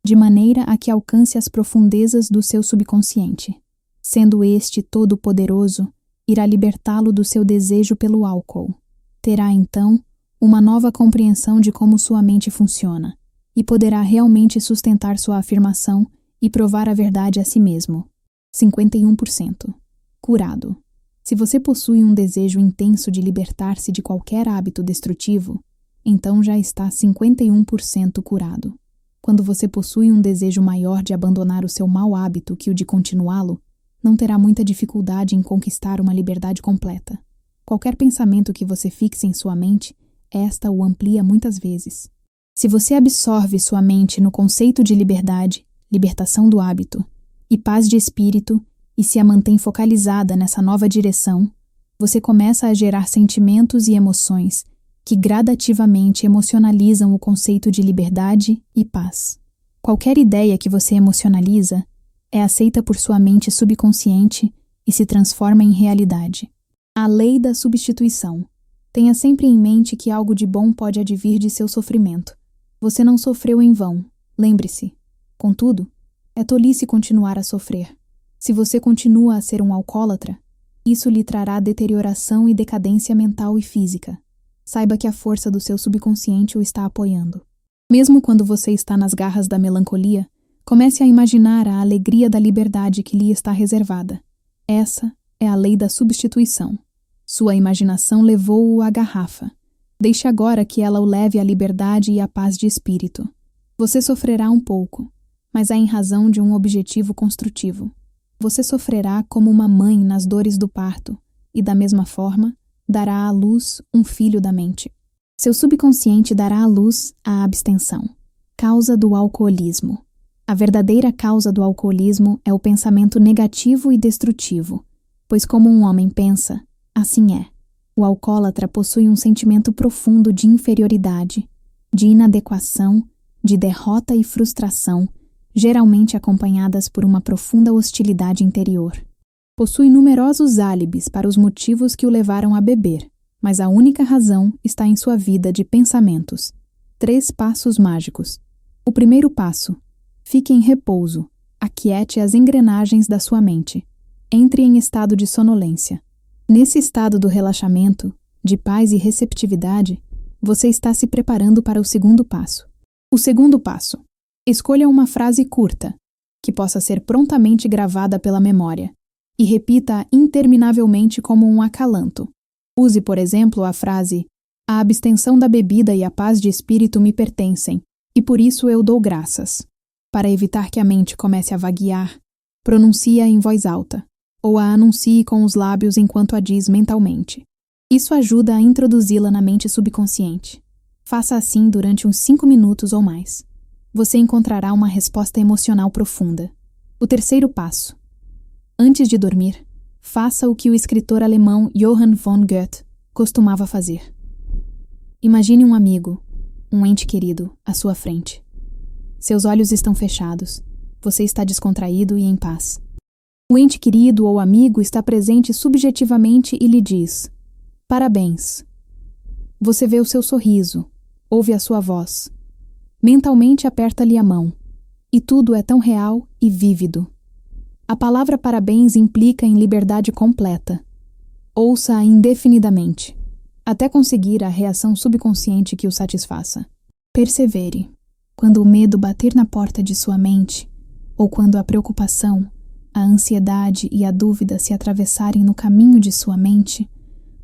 de maneira a que alcance as profundezas do seu subconsciente. Sendo este todo-poderoso, irá libertá-lo do seu desejo pelo álcool. Terá, então, uma nova compreensão de como sua mente funciona, e poderá realmente sustentar sua afirmação e provar a verdade a si mesmo. 51%. Curado. Se você possui um desejo intenso de libertar-se de qualquer hábito destrutivo, então já está 51% curado. Quando você possui um desejo maior de abandonar o seu mau hábito que o de continuá-lo, não terá muita dificuldade em conquistar uma liberdade completa. Qualquer pensamento que você fixe em sua mente, esta o amplia muitas vezes. Se você absorve sua mente no conceito de liberdade, libertação do hábito, e paz de espírito, e se a mantém focalizada nessa nova direção, você começa a gerar sentimentos e emoções que gradativamente emocionalizam o conceito de liberdade e paz. Qualquer ideia que você emocionaliza é aceita por sua mente subconsciente e se transforma em realidade. A lei da substituição. Tenha sempre em mente que algo de bom pode advir de seu sofrimento. Você não sofreu em vão, lembre-se. Contudo, é tolice continuar a sofrer. Se você continua a ser um alcoólatra, isso lhe trará deterioração e decadência mental e física. Saiba que a força do seu subconsciente o está apoiando. Mesmo quando você está nas garras da melancolia, comece a imaginar a alegria da liberdade que lhe está reservada. Essa é a lei da substituição. Sua imaginação levou-o à garrafa. Deixe agora que ela o leve à liberdade e à paz de espírito. Você sofrerá um pouco, mas é em razão de um objetivo construtivo. Você sofrerá como uma mãe nas dores do parto e, da mesma forma, dará à luz um filho da mente. Seu subconsciente dará à luz a abstenção, causa do alcoolismo. A verdadeira causa do alcoolismo é o pensamento negativo e destrutivo, pois como um homem pensa, assim é. O alcoólatra possui um sentimento profundo de inferioridade, de inadequação, de derrota e frustração, geralmente acompanhadas por uma profunda hostilidade interior. Possui numerosos álibis para os motivos que o levaram a beber, mas a única razão está em sua vida de pensamentos. 3 passos mágicos. O primeiro passo: fique em repouso, aquiete as engrenagens da sua mente. Entre em estado de sonolência. Nesse estado do relaxamento, de paz e receptividade, você está se preparando para o segundo passo. O segundo passo: escolha uma frase curta, que possa ser prontamente gravada pela memória, e repita-a interminavelmente como um acalanto. Use, por exemplo, a frase: a abstenção da bebida e a paz de espírito me pertencem, e por isso eu dou graças. Para evitar que a mente comece a vaguear, pronuncie-a em voz alta, ou a anuncie com os lábios enquanto a diz mentalmente. Isso ajuda a introduzi-la na mente subconsciente. Faça assim durante uns 5 minutos ou mais. Você encontrará uma resposta emocional profunda. O terceiro passo: antes de dormir, faça o que o escritor alemão Johann von Goethe costumava fazer. Imagine um amigo, um ente querido, à sua frente. Seus olhos estão fechados. Você está descontraído e em paz. O ente querido ou amigo está presente subjetivamente e lhe diz: parabéns. Você vê o seu sorriso, ouve a sua voz. Mentalmente aperta-lhe a mão. E tudo é tão real e vívido. A palavra parabéns implica em liberdade completa. Ouça-a indefinidamente, até conseguir a reação subconsciente que o satisfaça. Persevere. Quando o medo bater na porta de sua mente, ou quando a preocupação, a ansiedade e a dúvida se atravessarem no caminho de sua mente,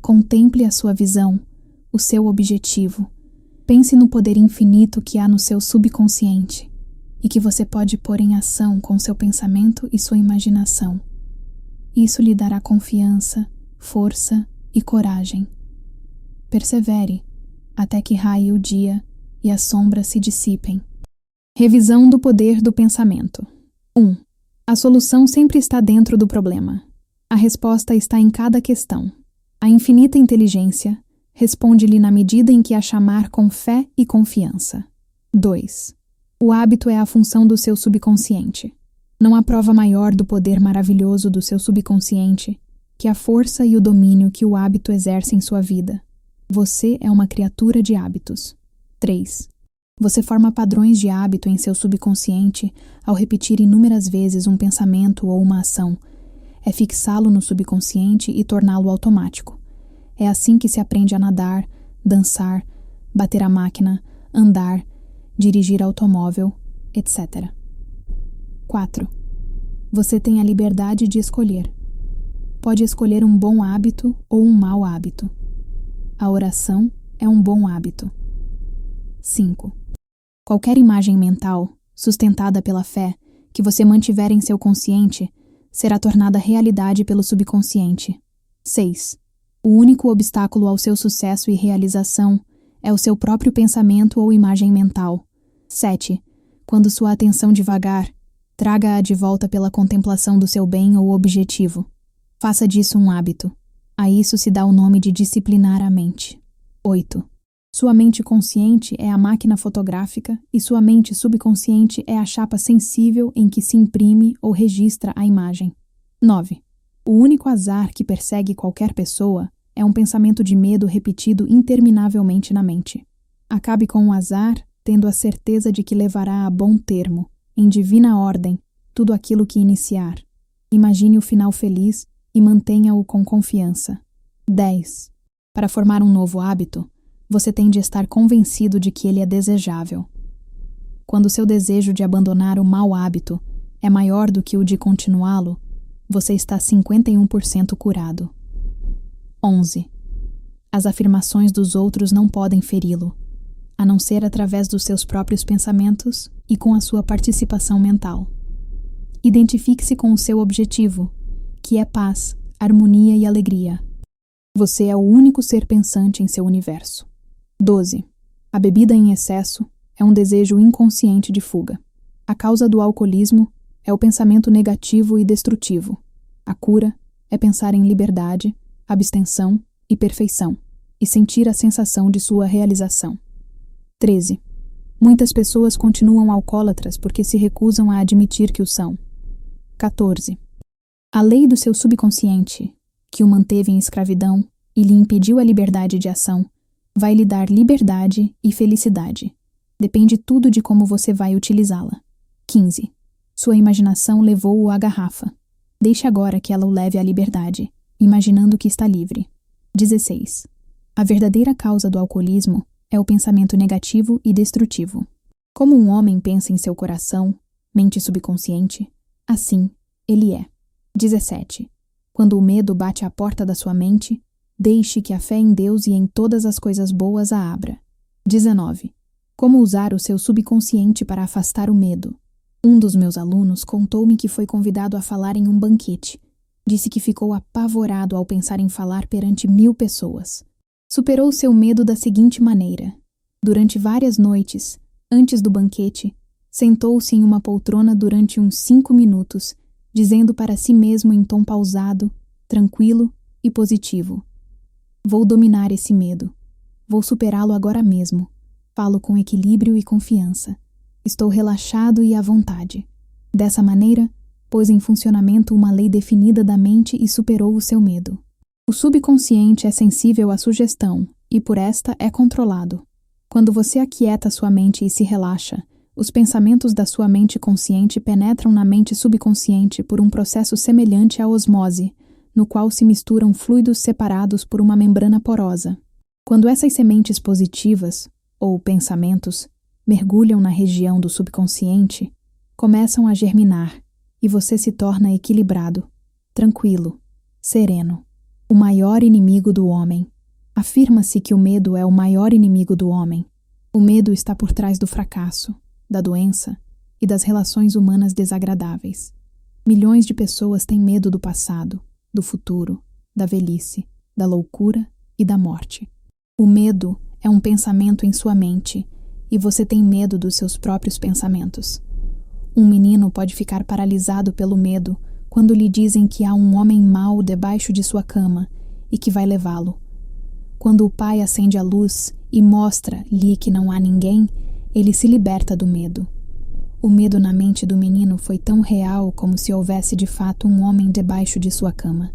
contemple a sua visão, o seu objetivo. Pense no poder infinito que há no seu subconsciente e que você pode pôr em ação com seu pensamento e sua imaginação. Isso lhe dará confiança, força e coragem. Persevere até que raie o dia e as sombras se dissipem. Revisão do poder do pensamento. 1. A solução sempre está dentro do problema. A resposta está em cada questão. A infinita inteligência responde-lhe na medida em que a chamar com fé e confiança. 2. O hábito é a função do seu subconsciente. Não há prova maior do poder maravilhoso do seu subconsciente que a força e o domínio que o hábito exerce em sua vida. Você é uma criatura de hábitos. 3. Você forma padrões de hábito em seu subconsciente ao repetir inúmeras vezes um pensamento ou uma ação. É fixá-lo no subconsciente e torná-lo automático. É assim que se aprende a nadar, dançar, bater a máquina, andar, dirigir automóvel, etc. 4. Você tem a liberdade de escolher. Pode escolher um bom hábito ou um mau hábito. A oração é um bom hábito. 5. Qualquer imagem mental, sustentada pela fé, que você mantiver em seu consciente, será tornada realidade pelo subconsciente. 6. O único obstáculo ao seu sucesso e realização é o seu próprio pensamento ou imagem mental. 7. Quando sua atenção divagar, traga-a de volta pela contemplação do seu bem ou objetivo. Faça disso um hábito. A isso se dá o nome de disciplinar a mente. 8. Sua mente consciente é a máquina fotográfica e sua mente subconsciente é a chapa sensível em que se imprime ou registra a imagem. 9. O único azar que persegue qualquer pessoa é um pensamento de medo repetido interminavelmente na mente. Acabe com o azar, tendo a certeza de que levará a bom termo, em divina ordem, tudo aquilo que iniciar. Imagine o final feliz e mantenha-o com confiança. 10. Para formar um novo hábito, você tem de estar convencido de que ele é desejável. Quando seu desejo de abandonar o mau hábito é maior do que o de continuá-lo, você está 51% curado. 11. As afirmações dos outros não podem feri-lo, a não ser através dos seus próprios pensamentos e com a sua participação mental. Identifique-se com o seu objetivo, que é paz, harmonia e alegria. Você é o único ser pensante em seu universo. 12. A bebida em excesso é um desejo inconsciente de fuga. A causa do alcoolismo é o pensamento negativo e destrutivo. A cura é pensar em liberdade, abstenção e perfeição, e sentir a sensação de sua realização. 13. Muitas pessoas continuam alcoólatras porque se recusam a admitir que o são. 14. A lei do seu subconsciente, que o manteve em escravidão e lhe impediu a liberdade de ação, vai lhe dar liberdade e felicidade. Depende tudo de como você vai utilizá-la. 15. Sua imaginação levou-o à garrafa. Deixe agora que ela o leve à liberdade, imaginando que está livre. 16. A verdadeira causa do alcoolismo é o pensamento negativo e destrutivo. Como um homem pensa em seu coração, mente subconsciente, assim ele é. 17. Quando o medo bate à porta da sua mente, deixe que a fé em Deus e em todas as coisas boas a abra. 19. Como usar o seu subconsciente para afastar o medo? Um dos meus alunos contou-me que foi convidado a falar em um banquete. Disse que ficou apavorado ao pensar em falar perante 1000 pessoas. Superou seu medo da seguinte maneira. Durante várias noites, antes do banquete, sentou-se em uma poltrona durante uns 5 minutos, dizendo para si mesmo em tom pausado, tranquilo e positivo: vou dominar esse medo. Vou superá-lo agora mesmo. Falo com equilíbrio e confiança. Estou relaxado e à vontade. Dessa maneira, pôs em funcionamento uma lei definida da mente e superou o seu medo. O subconsciente é sensível à sugestão e, por esta, é controlado. Quando você aquieta sua mente e se relaxa, os pensamentos da sua mente consciente penetram na mente subconsciente por um processo semelhante à osmose, no qual se misturam fluidos separados por uma membrana porosa. Quando essas sementes positivas, ou pensamentos, mergulham na região do subconsciente, começam a germinar e você se torna equilibrado, tranquilo, sereno. O maior inimigo do homem. Afirma-se que o medo é o maior inimigo do homem. O medo está por trás do fracasso, da doença e das relações humanas desagradáveis. Milhões de pessoas têm medo do passado, do futuro, da velhice, da loucura e da morte. O medo é um pensamento em sua mente e você tem medo dos seus próprios pensamentos. Um menino pode ficar paralisado pelo medo quando lhe dizem que há um homem mau debaixo de sua cama e que vai levá-lo. Quando o pai acende a luz e mostra-lhe que não há ninguém, ele se liberta do medo. O medo na mente do menino foi tão real como se houvesse de fato um homem debaixo de sua cama.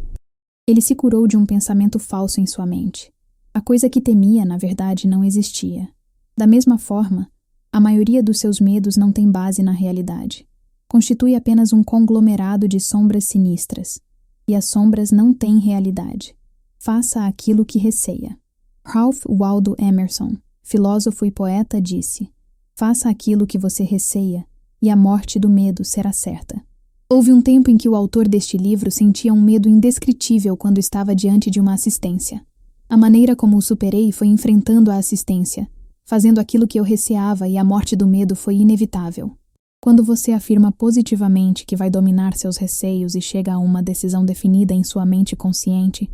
Ele se curou de um pensamento falso em sua mente. A coisa que temia, na verdade, não existia. Da mesma forma, a maioria dos seus medos não tem base na realidade. Constitui apenas um conglomerado de sombras sinistras. E as sombras não têm realidade. Faça aquilo que receia. Ralph Waldo Emerson, filósofo e poeta, disse: faça aquilo que você receia, e a morte do medo será certa. Houve um tempo em que o autor deste livro sentia um medo indescritível quando estava diante de uma assistência. A maneira como o superei foi enfrentando a assistência, fazendo aquilo que eu receava, e a morte do medo foi inevitável. Quando você afirma positivamente que vai dominar seus receios e chega a uma decisão definida em sua mente consciente,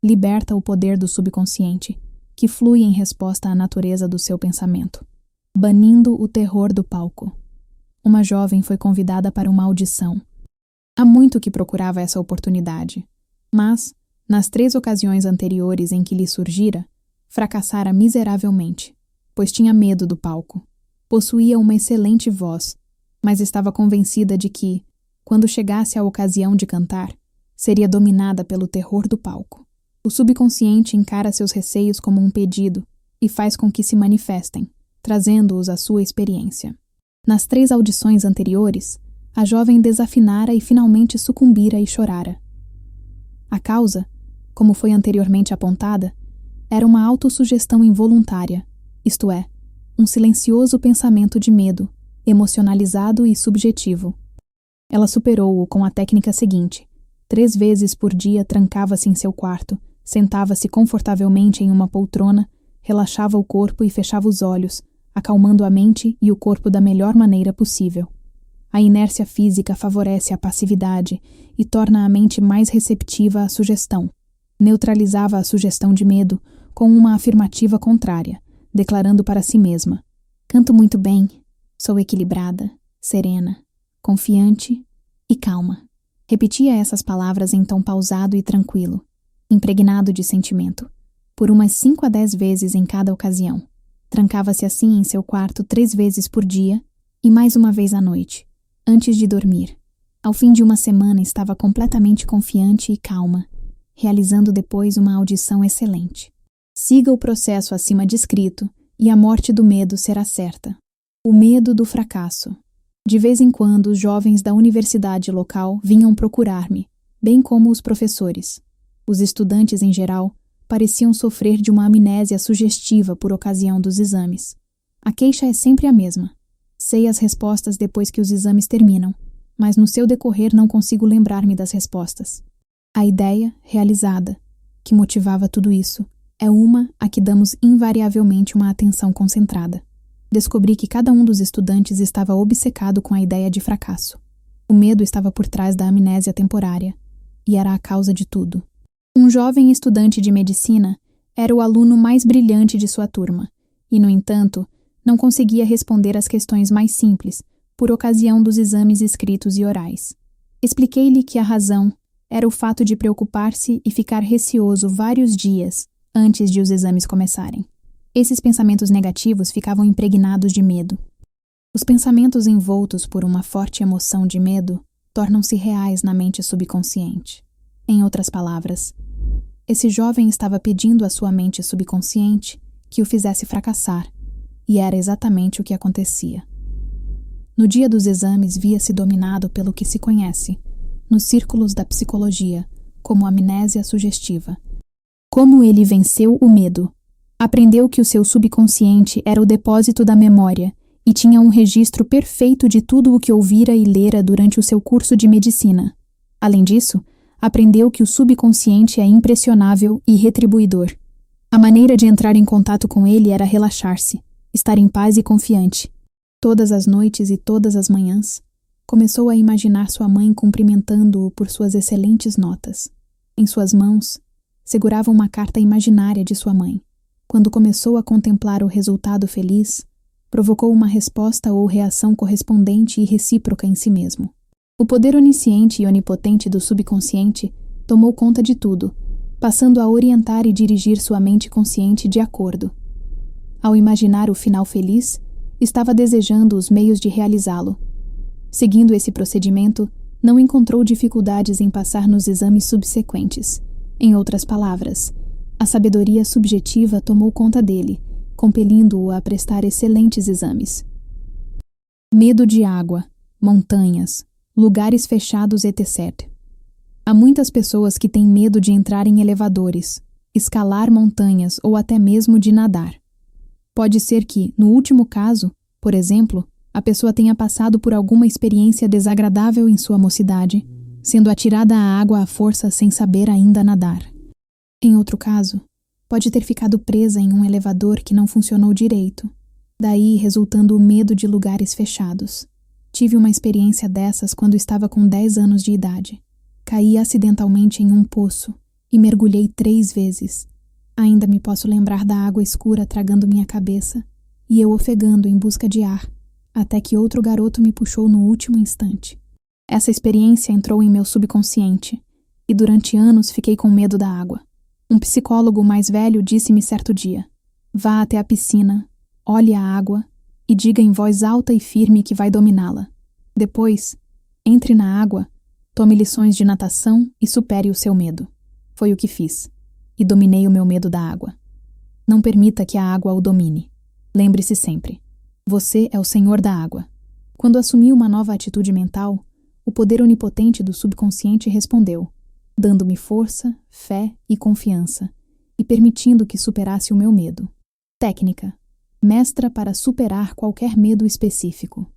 liberta o poder do subconsciente, que flui em resposta à natureza do seu pensamento, banindo o terror do palco. Uma jovem foi convidada para uma audição. Há muito que procurava essa oportunidade, mas, nas 3 ocasiões anteriores em que lhe surgira, fracassara miseravelmente, pois tinha medo do palco. Possuía uma excelente voz, mas estava convencida de que, quando chegasse a ocasião de cantar, seria dominada pelo terror do palco. O subconsciente encara seus receios como um pedido e faz com que se manifestem, trazendo-os à sua experiência. Nas 3 audições anteriores, a jovem desafinara e finalmente sucumbira e chorara. A causa, como foi anteriormente apontada, era uma autossugestão involuntária, isto é, um silencioso pensamento de medo, emocionalizado e subjetivo. Ela superou-o com a técnica seguinte: 3 vezes por dia trancava-se em seu quarto, sentava-se confortavelmente em uma poltrona, relaxava o corpo e fechava os olhos, acalmando a mente e o corpo da melhor maneira possível. A inércia física favorece a passividade e torna a mente mais receptiva à sugestão. Neutralizava a sugestão de medo com uma afirmativa contrária, declarando para si mesma: canto muito bem, sou equilibrada, serena, confiante e calma. Repetia essas palavras em tom pausado e tranquilo, impregnado de sentimento, por umas 5 a 10 vezes em cada ocasião. Trancava-se assim em seu quarto 3 vezes por dia e mais uma vez à noite, antes de dormir. Ao fim de uma semana estava completamente confiante e calma, realizando depois uma audição excelente. Siga o processo acima descrito e a morte do medo será certa. O medo do fracasso. De vez em quando, os jovens da universidade local vinham procurar-me, bem como os professores. Os estudantes, em geral, pareciam sofrer de uma amnésia sugestiva por ocasião dos exames. A queixa é sempre a mesma. Sei as respostas depois que os exames terminam, mas no seu decorrer não consigo lembrar-me das respostas. A ideia, realizada, que motivava tudo isso, é uma a que damos invariavelmente uma atenção concentrada. Descobri que cada um dos estudantes estava obcecado com a ideia de fracasso. O medo estava por trás da amnésia temporária, e era a causa de tudo. Um jovem estudante de medicina era o aluno mais brilhante de sua turma, e, no entanto, não conseguia responder às questões mais simples, por ocasião dos exames escritos e orais. Expliquei-lhe que a razão era o fato de preocupar-se e ficar receoso vários dias antes de os exames começarem. Esses pensamentos negativos ficavam impregnados de medo. Os pensamentos envoltos por uma forte emoção de medo tornam-se reais na mente subconsciente. Em outras palavras, esse jovem estava pedindo à sua mente subconsciente que o fizesse fracassar, e era exatamente o que acontecia. No dia dos exames, via-se dominado pelo que se conhece, nos círculos da psicologia, como amnésia sugestiva. Como ele venceu o medo? Aprendeu que o seu subconsciente era o depósito da memória e tinha um registro perfeito de tudo o que ouvira e lera durante o seu curso de medicina. Além disso, aprendeu que o subconsciente é impressionável e retribuidor. A maneira de entrar em contato com ele era relaxar-se, estar em paz e confiante. Todas as noites e todas as manhãs, começou a imaginar sua mãe cumprimentando-o por suas excelentes notas. Em suas mãos, segurava uma carta imaginária de sua mãe. Quando começou a contemplar o resultado feliz, provocou uma resposta ou reação correspondente e recíproca em si mesmo. O poder onisciente e onipotente do subconsciente tomou conta de tudo, passando a orientar e dirigir sua mente consciente de acordo. Ao imaginar o final feliz, estava desejando os meios de realizá-lo. Seguindo esse procedimento, não encontrou dificuldades em passar nos exames subsequentes. Em outras palavras, a sabedoria subjetiva tomou conta dele, compelindo-o a prestar excelentes exames. Medo de água, montanhas, lugares fechados, etc. Há muitas pessoas que têm medo de entrar em elevadores, escalar montanhas ou até mesmo de nadar. Pode ser que, no último caso, por exemplo, a pessoa tenha passado por alguma experiência desagradável em sua mocidade, sendo atirada à água à força sem saber ainda nadar. Em outro caso, pode ter ficado presa em um elevador que não funcionou direito, daí resultando o medo de lugares fechados. Tive uma experiência dessas quando estava com 10 anos de idade. Caí acidentalmente em um poço e mergulhei 3 vezes. Ainda me posso lembrar da água escura tragando minha cabeça e eu ofegando em busca de ar, até que outro garoto me puxou no último instante. Essa experiência entrou em meu subconsciente e durante anos fiquei com medo da água. Um psicólogo mais velho disse-me certo dia: vá até a piscina, olhe a água e diga em voz alta e firme que vai dominá-la. Depois, entre na água, tome lições de natação e supere o seu medo. Foi o que fiz, e dominei o meu medo da água. Não permita que a água o domine. Lembre-se sempre, você é o senhor da água. Quando assumi uma nova atitude mental, o poder onipotente do subconsciente respondeu, dando-me força, fé e confiança, e permitindo que superasse o meu medo. Técnica: mestra para superar qualquer medo específico.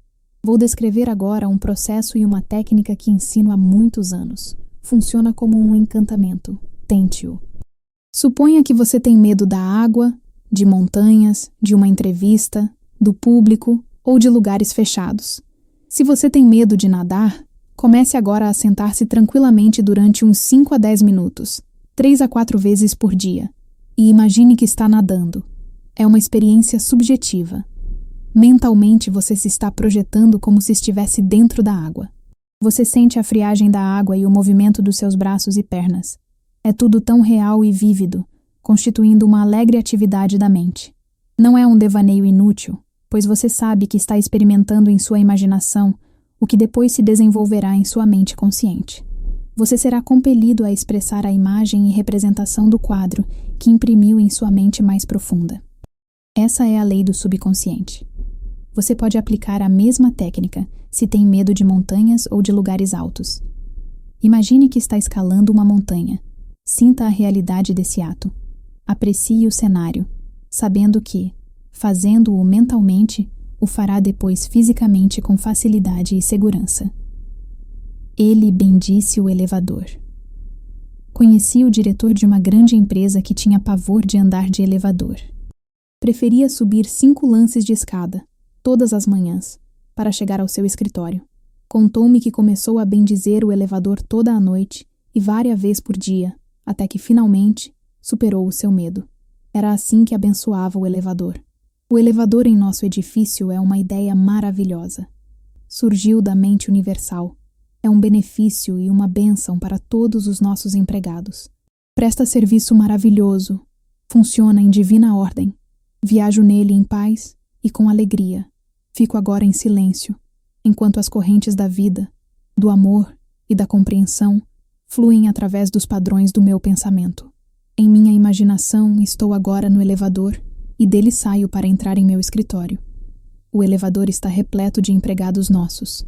Vou descrever agora um processo e uma técnica que ensino há muitos anos. Funciona como um encantamento. Tente-o. Suponha que você tem medo da água, de montanhas, de uma entrevista, do público ou de lugares fechados. Se você tem medo de nadar, comece agora a sentar-se tranquilamente durante uns 5 a 10 minutos, 3 a 4 vezes por dia, e imagine que está nadando. É uma experiência subjetiva. Mentalmente você se está projetando como se estivesse dentro da água. Você sente a friagem da água e o movimento dos seus braços e pernas. É tudo tão real e vívido, constituindo uma alegre atividade da mente. Não é um devaneio inútil, pois você sabe que está experimentando em sua imaginação o que depois se desenvolverá em sua mente consciente. Você será compelido a expressar a imagem e representação do quadro que imprimiu em sua mente mais profunda. Essa é a lei do subconsciente. Você pode aplicar a mesma técnica se tem medo de montanhas ou de lugares altos. Imagine que está escalando uma montanha. Sinta a realidade desse ato. Aprecie o cenário, sabendo que, fazendo-o mentalmente, o fará depois fisicamente com facilidade e segurança. Ele bendisse o elevador. Conheci o diretor de uma grande empresa que tinha pavor de andar de elevador. Preferia subir 5 lances de escada, todas as manhãs, para chegar ao seu escritório. Contou-me que começou a bendizer o elevador toda a noite e várias vezes por dia, até que finalmente superou o seu medo. Era assim que abençoava o elevador. O elevador em nosso edifício é uma ideia maravilhosa. Surgiu da mente universal. É um benefício e uma bênção para todos os nossos empregados. Presta serviço maravilhoso. Funciona em divina ordem. Viajo nele em paz e com alegria. Fico agora em silêncio, enquanto as correntes da vida, do amor e da compreensão fluem através dos padrões do meu pensamento. Em minha imaginação, estou agora no elevador e dele saio para entrar em meu escritório. O elevador está repleto de empregados nossos.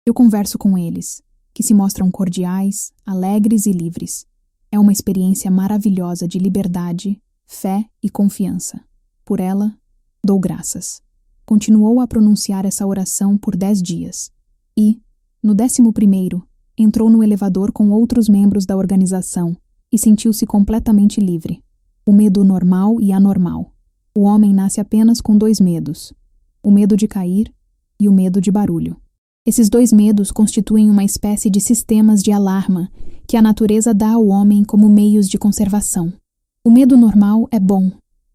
Eu converso com eles, que se mostram cordiais, alegres e livres. É uma experiência maravilhosa de liberdade, fé e confiança. Por ela, dou graças. Continuou a pronunciar essa oração por 10 dias. E, no 11º, entrou no elevador com outros membros da organização e sentiu-se completamente livre. O medo normal e anormal. O homem nasce apenas com 2 medos: o medo de cair e o medo de barulho. Esses 2 medos constituem uma espécie de sistemas de alarma que a natureza dá ao homem como meios de conservação. O medo normal é bom.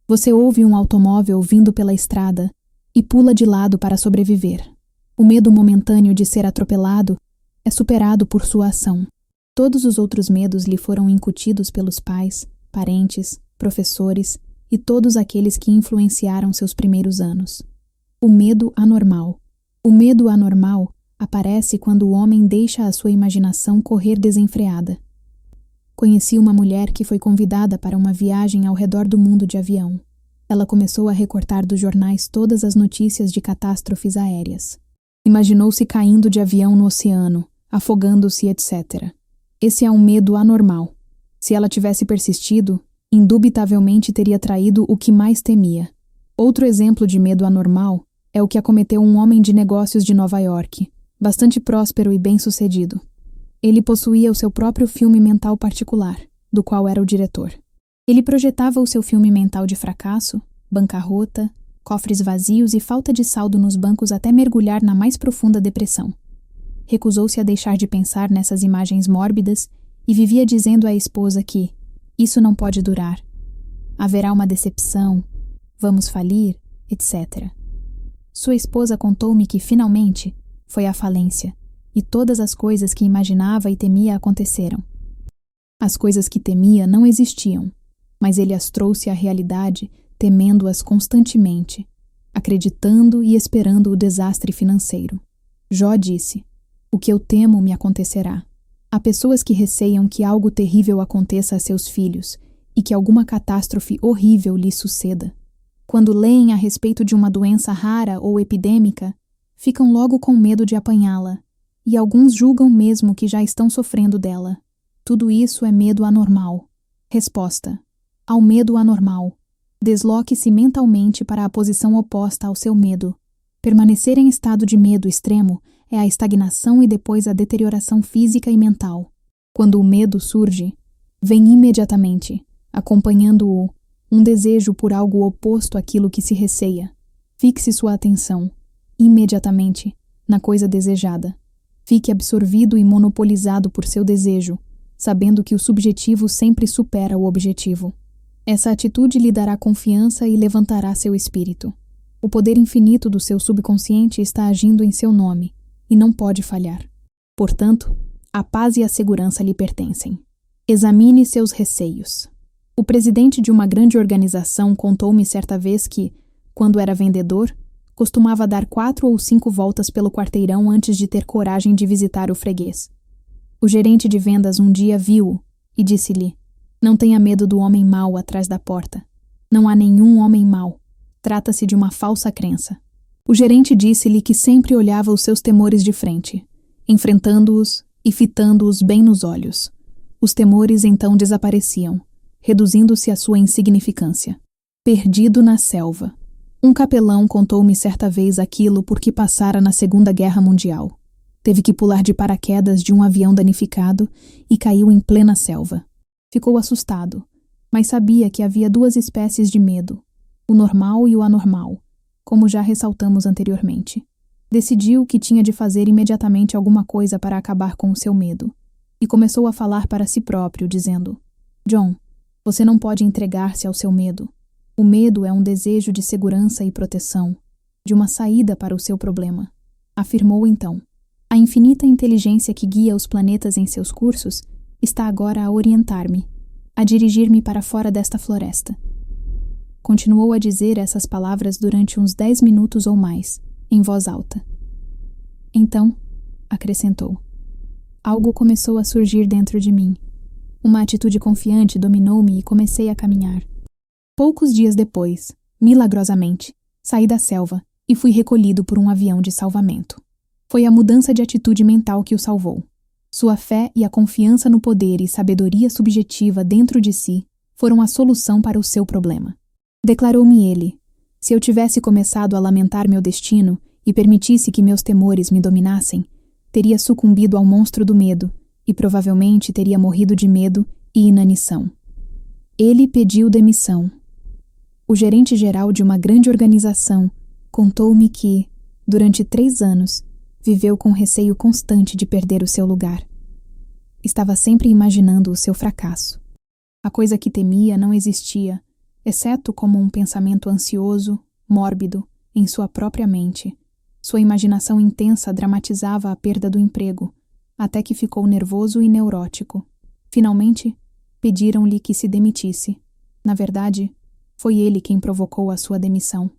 Você ouve um automóvel vindo pela estrada e pula de lado para sobreviver. O medo momentâneo de ser atropelado é superado por sua ação. Todos os outros medos lhe foram incutidos pelos pais, parentes, professores e todos aqueles que influenciaram seus primeiros anos. O medo anormal. O medo anormal aparece quando o homem deixa a sua imaginação correr desenfreada. Conheci uma mulher que foi convidada para uma viagem ao redor do mundo de avião. Ela começou a recortar dos jornais todas as notícias de catástrofes aéreas. Imaginou-se caindo de avião no oceano, afogando-se, etc. Esse é um medo anormal. Se ela tivesse persistido, indubitavelmente teria traído o que mais temia. Outro exemplo de medo anormal é o que acometeu um homem de negócios de Nova York, bastante próspero e bem-sucedido. Ele possuía o seu próprio filme mental particular, do qual era o diretor. Ele projetava o seu filme mental de fracasso, bancarrota, cofres vazios e falta de saldo nos bancos até mergulhar na mais profunda depressão. Recusou-se a deixar de pensar nessas imagens mórbidas e vivia dizendo à esposa que isso não pode durar. Haverá uma decepção, vamos falir, etc. Sua esposa contou-me que, finalmente, foi à falência e todas as coisas que imaginava e temia aconteceram. As coisas que temia não existiam, mas ele as trouxe à realidade temendo-as constantemente, acreditando e esperando o desastre financeiro. Jó disse: "O que eu temo me acontecerá." Há pessoas que receiam que algo terrível aconteça a seus filhos e que alguma catástrofe horrível lhes suceda. Quando leem a respeito de uma doença rara ou epidêmica, ficam logo com medo de apanhá-la, e alguns julgam mesmo que já estão sofrendo dela. Tudo isso é medo anormal. Resposta: ao medo anormal, desloque-se mentalmente para a posição oposta ao seu medo. Permanecer em estado de medo extremo é a estagnação e depois a deterioração física e mental. Quando o medo surge, vem imediatamente, acompanhando-o, um desejo por algo oposto àquilo que se receia. Fixe sua atenção, imediatamente, na coisa desejada. Fique absorvido e monopolizado por seu desejo, sabendo que o subjetivo sempre supera o objetivo. Essa atitude lhe dará confiança e levantará seu espírito. O poder infinito do seu subconsciente está agindo em seu nome e não pode falhar. Portanto, a paz e a segurança lhe pertencem. Examine seus receios. O presidente de uma grande organização contou-me certa vez que, quando era vendedor, costumava dar 4 ou 5 voltas pelo quarteirão antes de ter coragem de visitar o freguês. O gerente de vendas um dia viu-o e disse-lhe: "Não tenha medo do homem mau atrás da porta. Não há nenhum homem mau. Trata-se de uma falsa crença." O gerente disse-lhe que sempre olhava os seus temores de frente, enfrentando-os e fitando-os bem nos olhos. Os temores então desapareciam, reduzindo-se à sua insignificância. Perdido na selva. Um capelão contou-me certa vez aquilo porque passara na Segunda Guerra Mundial. Teve que pular de paraquedas de um avião danificado e caiu em plena selva. Ficou assustado, mas sabia que havia 2 espécies de medo, o normal e o anormal, como já ressaltamos anteriormente. Decidiu que tinha de fazer imediatamente alguma coisa para acabar com o seu medo, e começou a falar para si próprio, dizendo: "John, você não pode entregar-se ao seu medo. O medo é um desejo de segurança e proteção, de uma saída para o seu problema." Afirmou então: "A infinita inteligência que guia os planetas em seus cursos está agora a orientar-me, a dirigir-me para fora desta floresta." Continuou a dizer essas palavras durante uns 10 minutos ou mais, em voz alta. Então, acrescentou, algo começou a surgir dentro de mim. Uma atitude confiante dominou-me e comecei a caminhar. Poucos dias depois, milagrosamente, saí da selva e fui recolhido por um avião de salvamento. Foi a mudança de atitude mental que o salvou. Sua fé e a confiança no poder e sabedoria subjetiva dentro de si foram a solução para o seu problema. Declarou-me ele: "Se eu tivesse começado a lamentar meu destino e permitisse que meus temores me dominassem, teria sucumbido ao monstro do medo e provavelmente teria morrido de medo e inanição." Ele pediu demissão. O gerente-geral de uma grande organização contou-me que, durante 3 anos, viveu com receio constante de perder o seu lugar. Estava sempre imaginando o seu fracasso. A coisa que temia não existia, exceto como um pensamento ansioso, mórbido, em sua própria mente. Sua imaginação intensa dramatizava a perda do emprego, até que ficou nervoso e neurótico. Finalmente, pediram-lhe que se demitisse. Na verdade, foi ele quem provocou a sua demissão.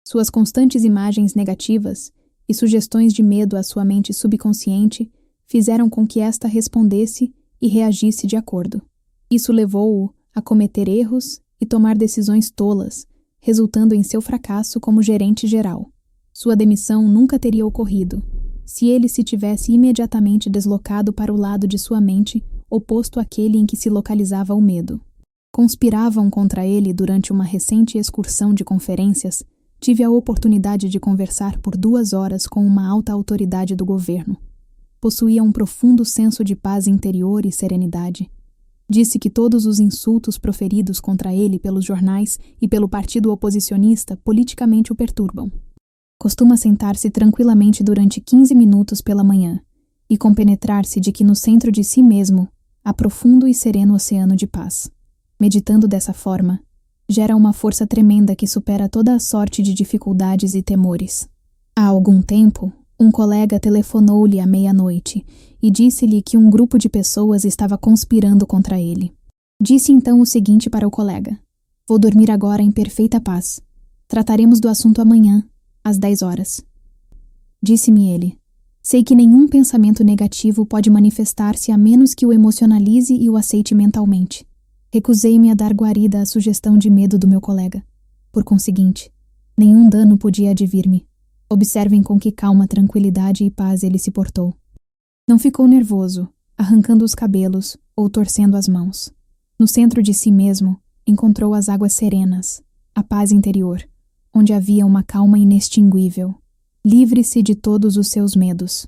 Suas constantes imagens negativas e sugestões de medo à sua mente subconsciente fizeram com que esta respondesse e reagisse de acordo. Isso levou-o a cometer erros e tomar decisões tolas, resultando em seu fracasso como gerente geral. Sua demissão nunca teria ocorrido se ele se tivesse imediatamente deslocado para o lado de sua mente oposto àquele em que se localizava o medo. Conspiravam contra ele durante uma recente excursão de conferências. Tive a oportunidade de conversar por 2 horas com uma alta autoridade do governo. Possuía um profundo senso de paz interior e serenidade. Disse que todos os insultos proferidos contra ele pelos jornais e pelo partido oposicionista politicamente o perturbam. Costuma sentar-se tranquilamente durante 15 minutos pela manhã e compenetrar-se de que no centro de si mesmo há profundo e sereno oceano de paz. Meditando dessa forma, gera uma força tremenda que supera toda a sorte de dificuldades e temores. Há algum tempo, um colega telefonou-lhe à meia-noite e disse-lhe que um grupo de pessoas estava conspirando contra ele. Disse então o seguinte para o colega: "Vou dormir agora em perfeita paz. Trataremos do assunto amanhã, às 10 horas. Disse-me ele: "Sei que nenhum pensamento negativo pode manifestar-se a menos que o emocionalize e o aceite mentalmente." Recusei-me a dar guarida à sugestão de medo do meu colega. Por conseguinte, nenhum dano podia advir-me. Observem com que calma, tranquilidade e paz ele se portou. Não ficou nervoso, arrancando os cabelos ou torcendo as mãos. No centro de si mesmo, encontrou as águas serenas, a paz interior, onde havia uma calma inextinguível. Livre-se de todos os seus medos.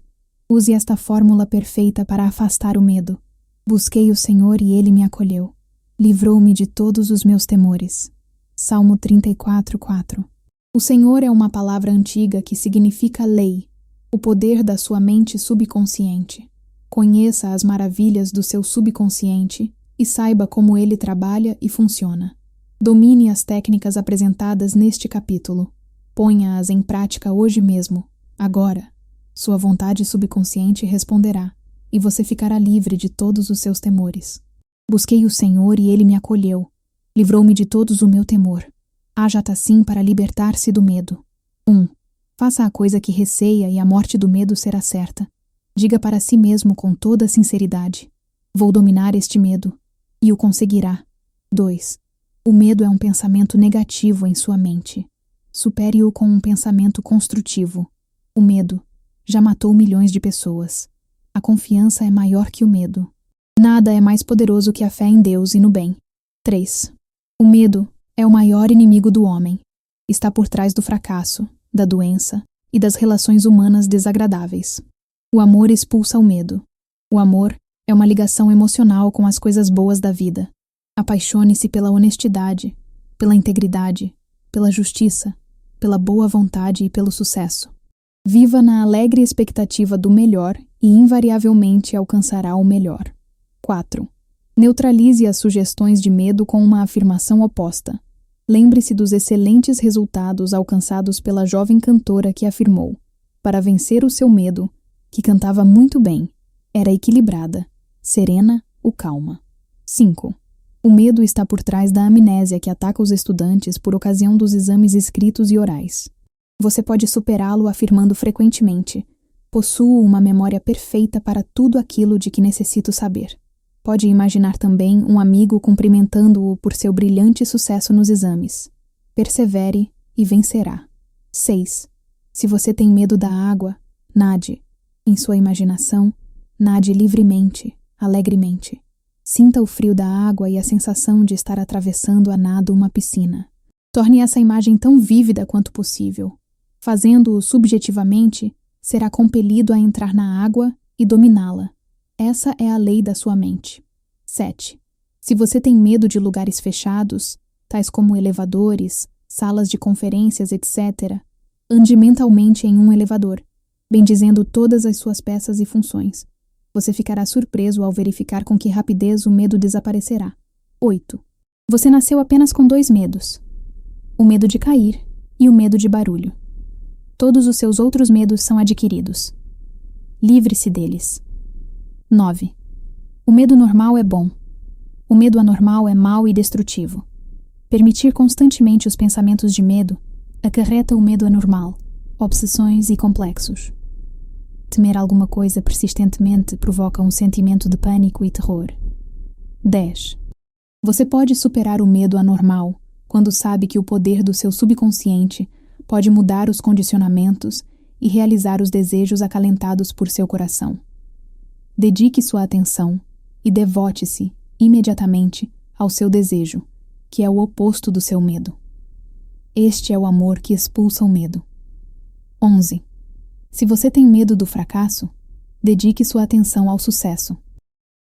Use esta fórmula perfeita para afastar o medo. Busquei o Senhor e Ele me acolheu. Livrou-me de todos os meus temores. Salmo 34:4. O Senhor é uma palavra antiga que significa lei, o poder da sua mente subconsciente. Conheça as maravilhas do seu subconsciente e saiba como ele trabalha e funciona. Domine as técnicas apresentadas neste capítulo. Ponha-as em prática hoje mesmo, agora. Sua vontade subconsciente responderá, e você ficará livre de todos os seus temores. Busquei o Senhor e Ele me acolheu. Livrou-me de todos o meu temor. Haja assim para libertar-se do medo. 1. Faça a coisa que receia e a morte do medo será certa. Diga para si mesmo com toda a sinceridade: vou dominar este medo. E o conseguirá. 2. O medo é um pensamento negativo em sua mente. Supere-o com um pensamento construtivo. O medo já matou milhões de pessoas. A confiança é maior que o medo. Nada é mais poderoso que a fé em Deus e no bem. 3. O medo é o maior inimigo do homem. Está por trás do fracasso, da doença e das relações humanas desagradáveis. O amor expulsa o medo. O amor é uma ligação emocional com as coisas boas da vida. Apaixone-se pela honestidade, pela integridade, pela justiça, pela boa vontade e pelo sucesso. Viva na alegre expectativa do melhor e invariavelmente alcançará o melhor. 4. Neutralize as sugestões de medo com uma afirmação oposta. Lembre-se dos excelentes resultados alcançados pela jovem cantora que afirmou: para vencer o seu medo, que cantava muito bem, era equilibrada, serena ou calma. 5. O medo está por trás da amnésia que ataca os estudantes por ocasião dos exames escritos e orais. Você pode superá-lo afirmando frequentemente: possuo uma memória perfeita para tudo aquilo de que necessito saber. Pode imaginar também um amigo cumprimentando-o por seu brilhante sucesso nos exames. Persevere e vencerá. 6. Se você tem medo da água, nade. Em sua imaginação, nade livremente, alegremente. Sinta o frio da água e a sensação de estar atravessando a nado uma piscina. Torne essa imagem tão vívida quanto possível. Fazendo-o subjetivamente, será compelido a entrar na água e dominá-la. Essa é a lei da sua mente. 7. Se você tem medo de lugares fechados, tais como elevadores, salas de conferências, etc., ande mentalmente em um elevador, bendizendo todas as suas peças e funções. Você ficará surpreso ao verificar com que rapidez o medo desaparecerá. 8. Você nasceu apenas com 2 medos: o medo de cair e o medo de barulho. Todos os seus outros medos são adquiridos. Livre-se deles. 9. O medo normal é bom. O medo anormal é mau e destrutivo. Permitir constantemente os pensamentos de medo acarreta o medo anormal, obsessões e complexos. Temer alguma coisa persistentemente provoca um sentimento de pânico e terror. 10. Você pode superar o medo anormal quando sabe que o poder do seu subconsciente pode mudar os condicionamentos e realizar os desejos acalentados por seu coração. Dedique sua atenção e devote-se imediatamente ao seu desejo, que é o oposto do seu medo. Este é o amor que expulsa o medo. 11. Se você tem medo do fracasso, dedique sua atenção ao sucesso.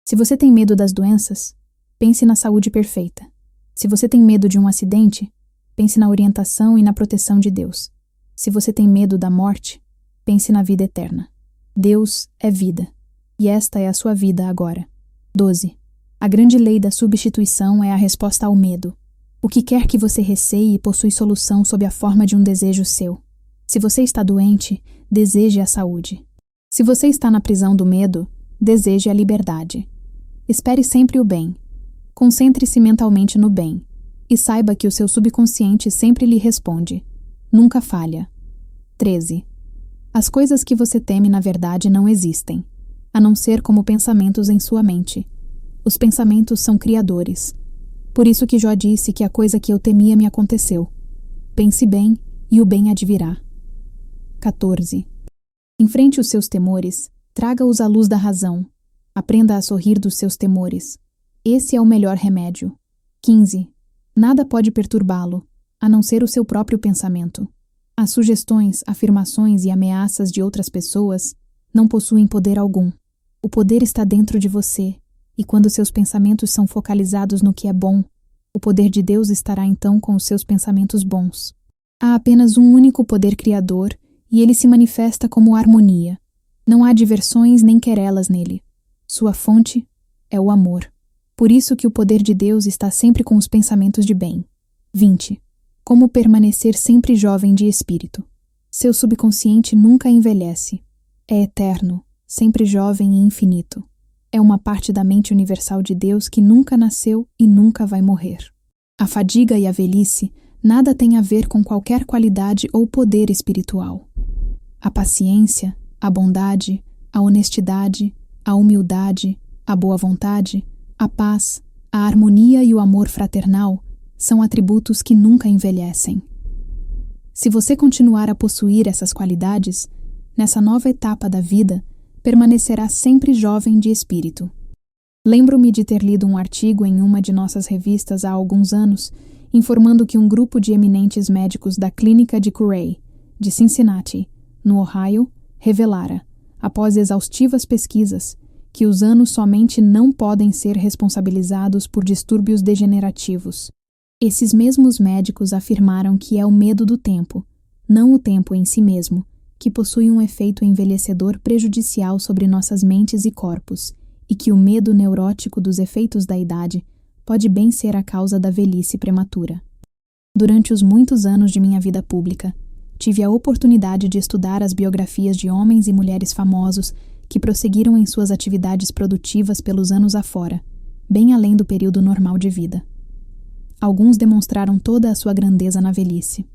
Se você tem medo das doenças, pense na saúde perfeita. Se você tem medo de um acidente, pense na orientação e na proteção de Deus. Se você tem medo da morte, pense na vida eterna. Deus é vida, e esta é a sua vida agora. 12. A grande lei da substituição é a resposta ao medo. O que quer que você receie possui solução sob a forma de um desejo seu. Se você está doente, deseje a saúde. Se você está na prisão do medo, deseje a liberdade. Espere sempre o bem. Concentre-se mentalmente no bem. E saiba que o seu subconsciente sempre lhe responde. Nunca falha. 13. As coisas que você teme na verdade não existem, a não ser como pensamentos em sua mente. Os pensamentos são criadores. Por isso que Jó disse que a coisa que eu temia me aconteceu. Pense bem e o bem advirá. 14. Enfrente os seus temores, traga-os à luz da razão. Aprenda a sorrir dos seus temores. Esse é o melhor remédio. 15. Nada pode perturbá-lo, a não ser o seu próprio pensamento. As sugestões, afirmações e ameaças de outras pessoas não possuem poder algum. O poder está dentro de você, e quando seus pensamentos são focalizados no que é bom, o poder de Deus estará então com os seus pensamentos bons. Há apenas um único poder criador, e ele se manifesta como harmonia. Não há diversões nem querelas nele. Sua fonte é o amor. Por isso que o poder de Deus está sempre com os pensamentos de bem. 20. Como permanecer sempre jovem de espírito. Seu subconsciente nunca envelhece. É eterno, sempre jovem e infinito. É uma parte da mente universal de Deus que nunca nasceu e nunca vai morrer. A fadiga e a velhice nada têm a ver com qualquer qualidade ou poder espiritual. A paciência, a bondade, a honestidade, a humildade, a boa vontade, a paz, a harmonia e o amor fraternal são atributos que nunca envelhecem. Se você continuar a possuir essas qualidades, nessa nova etapa da vida, permanecerá sempre jovem de espírito. Lembro-me de ter lido um artigo em uma de nossas revistas há alguns anos, informando que um grupo de eminentes médicos da Clínica de Curay, de Cincinnati, no Ohio, revelara, após exaustivas pesquisas, que os anos somente não podem ser responsabilizados por distúrbios degenerativos. Esses mesmos médicos afirmaram que é o medo do tempo, não o tempo em si mesmo, que possui um efeito envelhecedor prejudicial sobre nossas mentes e corpos, e que o medo neurótico dos efeitos da idade pode bem ser a causa da velhice prematura. Durante os muitos anos de minha vida pública, tive a oportunidade de estudar as biografias de homens e mulheres famosos que prosseguiram em suas atividades produtivas pelos anos afora, bem além do período normal de vida. Alguns demonstraram toda a sua grandeza na velhice.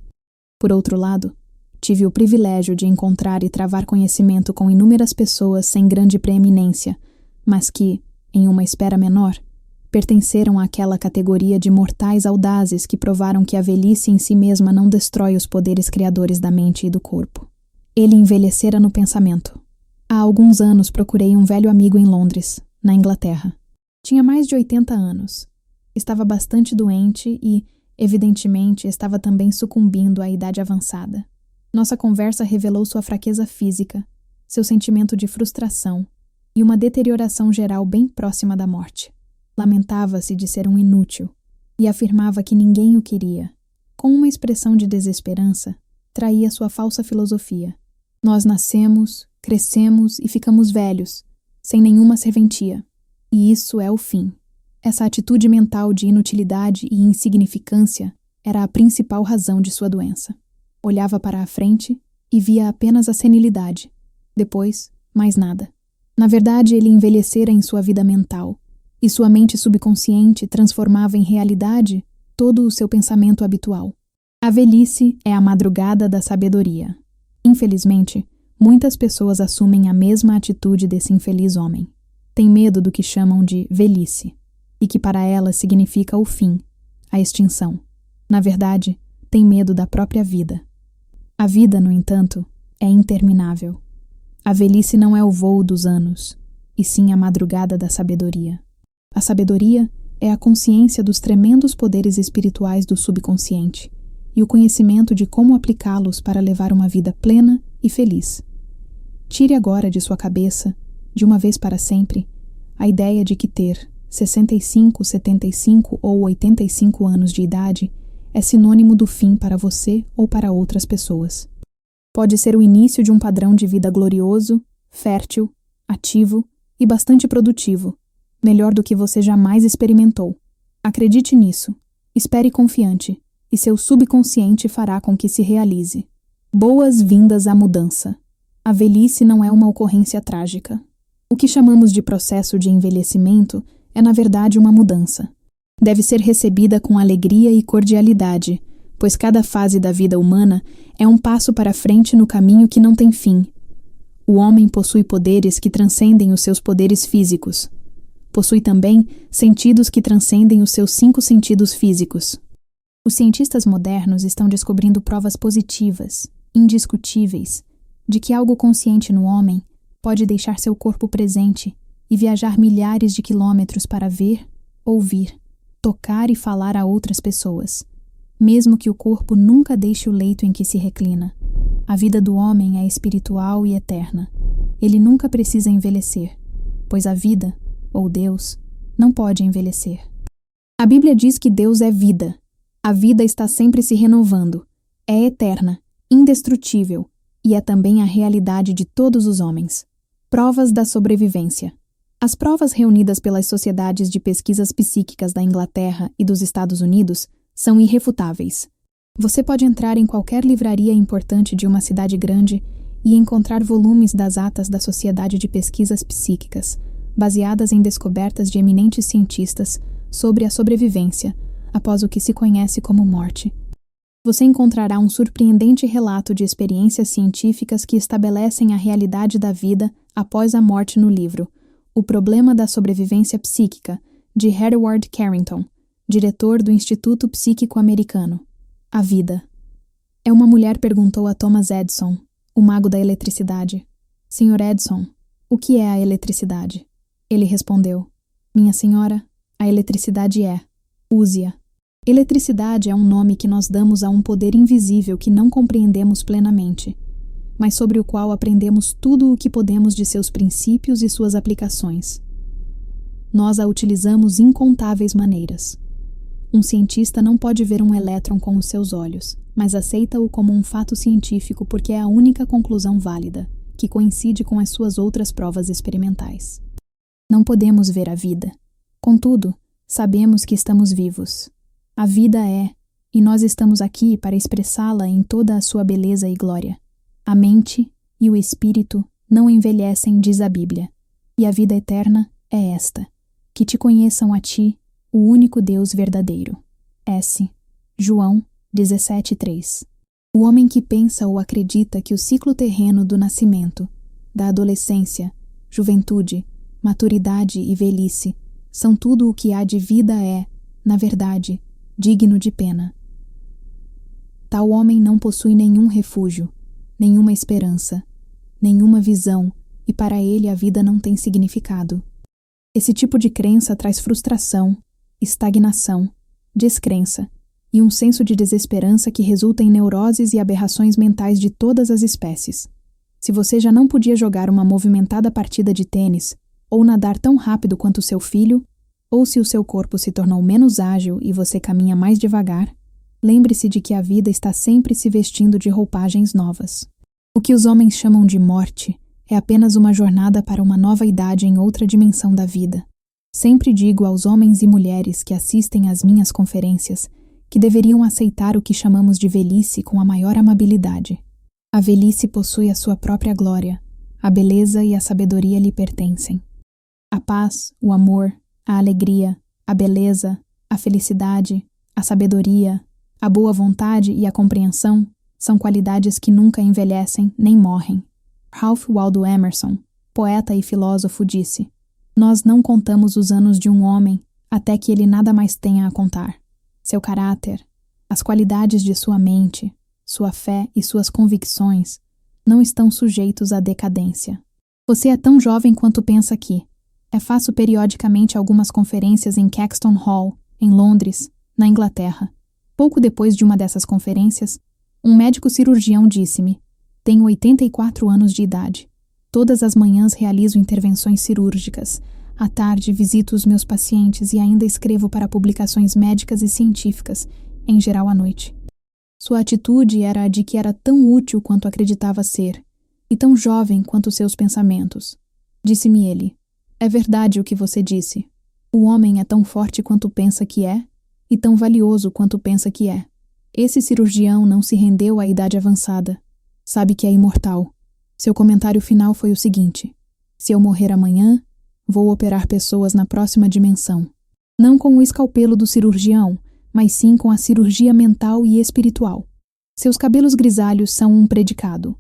Por outro lado, tive o privilégio de encontrar e travar conhecimento com inúmeras pessoas sem grande preeminência, mas que, em uma esfera menor, pertenceram àquela categoria de mortais audazes que provaram que a velhice em si mesma não destrói os poderes criadores da mente e do corpo. Ele envelhecera no pensamento. Há alguns anos procurei um velho amigo em Londres, na Inglaterra. Tinha mais de 80 anos. Estava bastante doente e, evidentemente, estava também sucumbindo à idade avançada. Nossa conversa revelou sua fraqueza física, seu sentimento de frustração e uma deterioração geral bem próxima da morte. Lamentava-se de ser um inútil e afirmava que ninguém o queria. Com uma expressão de desesperança, traía sua falsa filosofia. Nós nascemos, crescemos e ficamos velhos, sem nenhuma serventia. E isso é o fim. Essa atitude mental de inutilidade e insignificância era a principal razão de sua doença. Olhava para a frente e via apenas a senilidade. Depois, mais nada. Na verdade, ele envelhecera em sua vida mental, e sua mente subconsciente transformava em realidade todo o seu pensamento habitual. A velhice é a madrugada da sabedoria. Infelizmente, muitas pessoas assumem a mesma atitude desse infeliz homem. Têm medo do que chamam de velhice, e que para elas significa o fim, a extinção. Na verdade, têm medo da própria vida. A vida, no entanto, é interminável. A velhice não é o voo dos anos, e sim a madrugada da sabedoria. A sabedoria é a consciência dos tremendos poderes espirituais do subconsciente e o conhecimento de como aplicá-los para levar uma vida plena e feliz. Tire agora de sua cabeça, de uma vez para sempre, a ideia de que ter 65, 75 ou 85 anos de idade é sinônimo do fim para você ou para outras pessoas. Pode ser o início de um padrão de vida glorioso, fértil, ativo e bastante produtivo, melhor do que você jamais experimentou. Acredite nisso, espere confiante, e seu subconsciente fará com que se realize. Boas-vindas à mudança. A velhice não é uma ocorrência trágica. O que chamamos de processo de envelhecimento é, na verdade, uma mudança. Deve ser recebida com alegria e cordialidade, pois cada fase da vida humana é um passo para frente no caminho que não tem fim. O homem possui poderes que transcendem os seus poderes físicos. Possui também sentidos que transcendem os seus 5 sentidos físicos. Os cientistas modernos estão descobrindo provas positivas, indiscutíveis, de que algo consciente no homem pode deixar seu corpo presente e viajar milhares de quilômetros para ver, ouvir, tocar e falar a outras pessoas, mesmo que o corpo nunca deixe o leito em que se reclina. A vida do homem é espiritual e eterna. Ele nunca precisa envelhecer, pois a vida, ou Deus, não pode envelhecer. A Bíblia diz que Deus é vida. A vida está sempre se renovando, é eterna, indestrutível e é também a realidade de todos os homens. Provas da sobrevivência. As provas reunidas pelas sociedades de pesquisas psíquicas da Inglaterra e dos Estados Unidos são irrefutáveis. Você pode entrar em qualquer livraria importante de uma cidade grande e encontrar volumes das atas da Sociedade de Pesquisas Psíquicas, baseadas em descobertas de eminentes cientistas sobre a sobrevivência após o que se conhece como morte. Você encontrará um surpreendente relato de experiências científicas que estabelecem a realidade da vida após a morte no livro O Problema da Sobrevivência Psíquica, de Hereward Carrington, diretor do Instituto Psíquico Americano. A vida. Uma mulher perguntou a Thomas Edison, o mago da eletricidade: Sr. Edison, o que é a eletricidade? Ele respondeu: Minha senhora, a eletricidade é. Use-a. Eletricidade é um nome que nós damos a um poder invisível que não compreendemos plenamente, mas sobre o qual aprendemos tudo o que podemos de seus princípios e suas aplicações. Nós a utilizamos incontáveis maneiras. Um cientista não pode ver um elétron com os seus olhos, mas aceita-o como um fato científico porque é a única conclusão válida, que coincide com as suas outras provas experimentais. Não podemos ver a vida. Contudo, sabemos que estamos vivos. A vida é, e nós estamos aqui para expressá-la em toda a sua beleza e glória. A mente e o espírito não envelhecem, diz a Bíblia, e a vida eterna é esta: que te conheçam a ti, o único Deus verdadeiro. S. João 17:3. O homem que pensa ou acredita que o ciclo terreno do nascimento, da adolescência, juventude, maturidade e velhice são tudo o que há de vida é, na verdade, digno de pena. Tal homem não possui nenhum refúgio, nenhuma esperança, nenhuma visão, e para ele a vida não tem significado. Esse tipo de crença traz frustração, estagnação, descrença e um senso de desesperança que resulta em neuroses e aberrações mentais de todas as espécies. Se você já não podia jogar uma movimentada partida de tênis, ou nadar tão rápido quanto seu filho, ou se o seu corpo se tornou menos ágil e você caminha mais devagar, lembre-se de que a vida está sempre se vestindo de roupagens novas. O que os homens chamam de morte é apenas uma jornada para uma nova idade em outra dimensão da vida. Sempre digo aos homens e mulheres que assistem às minhas conferências que deveriam aceitar o que chamamos de velhice com a maior amabilidade. A velhice possui a sua própria glória, a beleza e a sabedoria lhe pertencem. A paz, o amor, a alegria, a beleza, a felicidade, a sabedoria, a boa vontade e a compreensão são qualidades que nunca envelhecem nem morrem. Ralph Waldo Emerson, poeta e filósofo, disse: Nós não contamos os anos de um homem até que ele nada mais tenha a contar. Seu caráter, as qualidades de sua mente, sua fé e suas convicções não estão sujeitos à decadência. Você é tão jovem quanto pensa aqui. Faço periodicamente algumas conferências em Caxton Hall, em Londres, na Inglaterra. Pouco depois de uma dessas conferências, um médico cirurgião disse-me: Tenho 84 anos de idade. Todas as manhãs realizo intervenções cirúrgicas. À tarde visito os meus pacientes e ainda escrevo para publicações médicas e científicas, em geral à noite. Sua atitude era a de que era tão útil quanto acreditava ser, e tão jovem quanto seus pensamentos. Disse-me ele: É verdade o que você disse. O homem é tão forte quanto pensa que é, e tão valioso quanto pensa que é. Esse cirurgião não se rendeu à idade avançada. Sabe que é imortal. Seu comentário final foi o seguinte: Se eu morrer amanhã, vou operar pessoas na próxima dimensão. Não com o escalpelo do cirurgião, mas sim com a cirurgia mental e espiritual. Seus cabelos grisalhos são um predicado.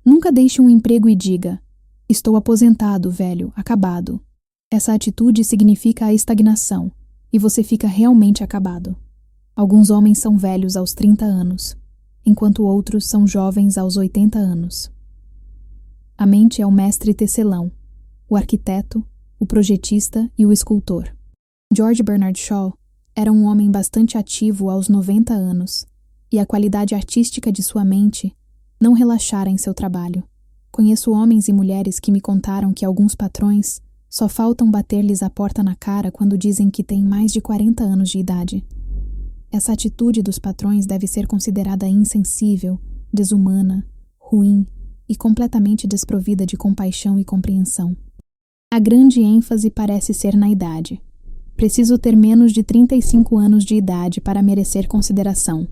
Nunca deixe um emprego e diga: Estou aposentado, velho, acabado. Essa atitude significa a estagnação, e você fica realmente acabado. Alguns homens são velhos aos 30 anos, enquanto outros são jovens aos 80 anos. A mente é o mestre tecelão, o arquiteto, o projetista e o escultor. George Bernard Shaw era um homem bastante ativo aos 90 anos, e a qualidade artística de sua mente não relaxara em seu trabalho. Conheço homens e mulheres que me contaram que alguns patrões só faltam bater-lhes a porta na cara quando dizem que têm mais de 40 anos de idade. Essa atitude dos patrões deve ser considerada insensível, desumana, ruim e completamente desprovida de compaixão e compreensão. A grande ênfase parece ser na idade. Preciso ter menos de 35 anos de idade para merecer consideração.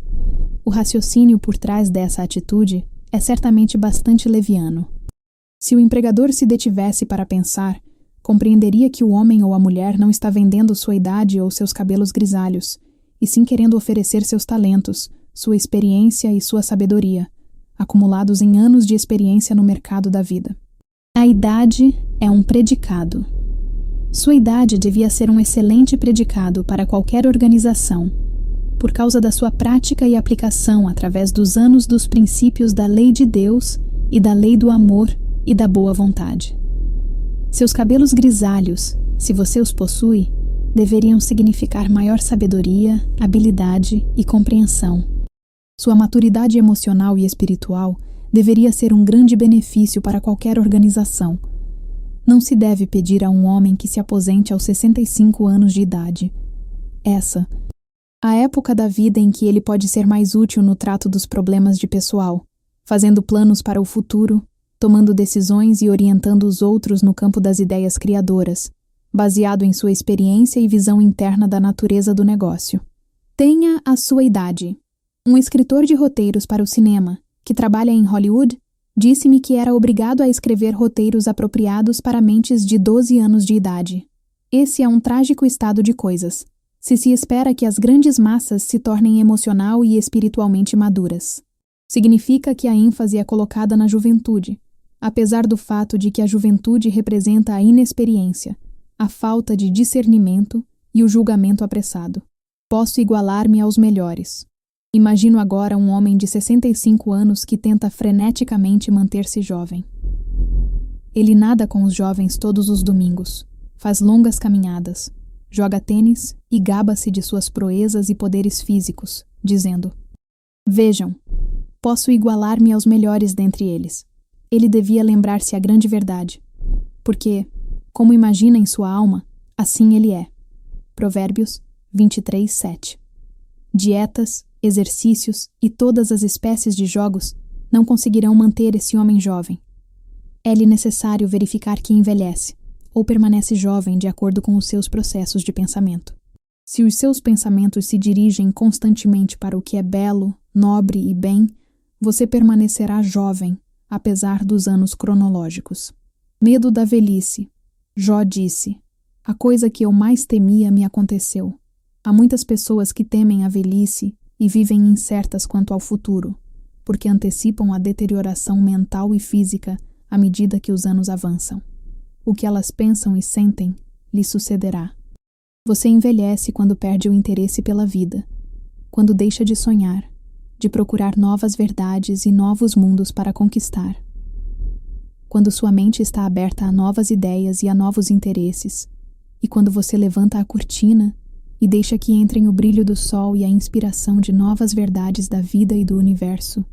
O raciocínio por trás dessa atitude é certamente bastante leviano. Se o empregador se detivesse para pensar, compreenderia que o homem ou a mulher não está vendendo sua idade ou seus cabelos grisalhos, e sim querendo oferecer seus talentos, sua experiência e sua sabedoria, acumulados em anos de experiência no mercado da vida. A idade é um predicado. Sua idade devia ser um excelente predicado para qualquer organização, por causa da sua prática e aplicação através dos anos dos princípios da lei de Deus e da lei do amor e da boa vontade. Seus cabelos grisalhos, se você os possui, deveriam significar maior sabedoria, habilidade e compreensão. Sua maturidade emocional e espiritual deveria ser um grande benefício para qualquer organização. Não se deve pedir a um homem que se aposente aos 65 anos de idade. Essa, a época da vida em que ele pode ser mais útil no trato dos problemas de pessoal, fazendo planos para o futuro, tomando decisões e orientando os outros no campo das ideias criadoras, baseado em sua experiência e visão interna da natureza do negócio. Tenha a sua idade. Um escritor de roteiros para o cinema, que trabalha em Hollywood, disse-me que era obrigado a escrever roteiros apropriados para mentes de 12 anos de idade. Esse é um trágico estado de coisas, se espera que as grandes massas se tornem emocional e espiritualmente maduras. Significa que a ênfase é colocada na juventude, apesar do fato de que a juventude representa a inexperiência, a falta de discernimento e o julgamento apressado. Posso igualar-me aos melhores. Imagino agora um homem de 65 anos que tenta freneticamente manter-se jovem. Ele nada com os jovens todos os domingos, faz longas caminhadas, joga tênis e gaba-se de suas proezas e poderes físicos, dizendo: "Vejam, posso igualar-me aos melhores dentre eles." Ele devia lembrar-se a grande verdade, porque, como imagina em sua alma, assim ele é. Provérbios 23:7. Dietas, exercícios e todas as espécies de jogos não conseguirão manter esse homem jovem. É-lhe necessário verificar que envelhece, ou permanece jovem de acordo com os seus processos de pensamento. Se os seus pensamentos se dirigem constantemente para o que é belo, nobre e bem, você permanecerá jovem, apesar dos anos cronológicos. Medo da velhice. Jó disse: "A coisa que eu mais temia me aconteceu." Há muitas pessoas que temem a velhice e vivem incertas quanto ao futuro, porque antecipam a deterioração mental e física à medida que os anos avançam. O que elas pensam e sentem lhe sucederá. Você envelhece quando perde o interesse pela vida, quando deixa de sonhar, de procurar novas verdades e novos mundos para conquistar. Quando sua mente está aberta a novas ideias e a novos interesses, e quando você levanta a cortina e deixa que entrem o brilho do sol e a inspiração de novas verdades da vida e do universo,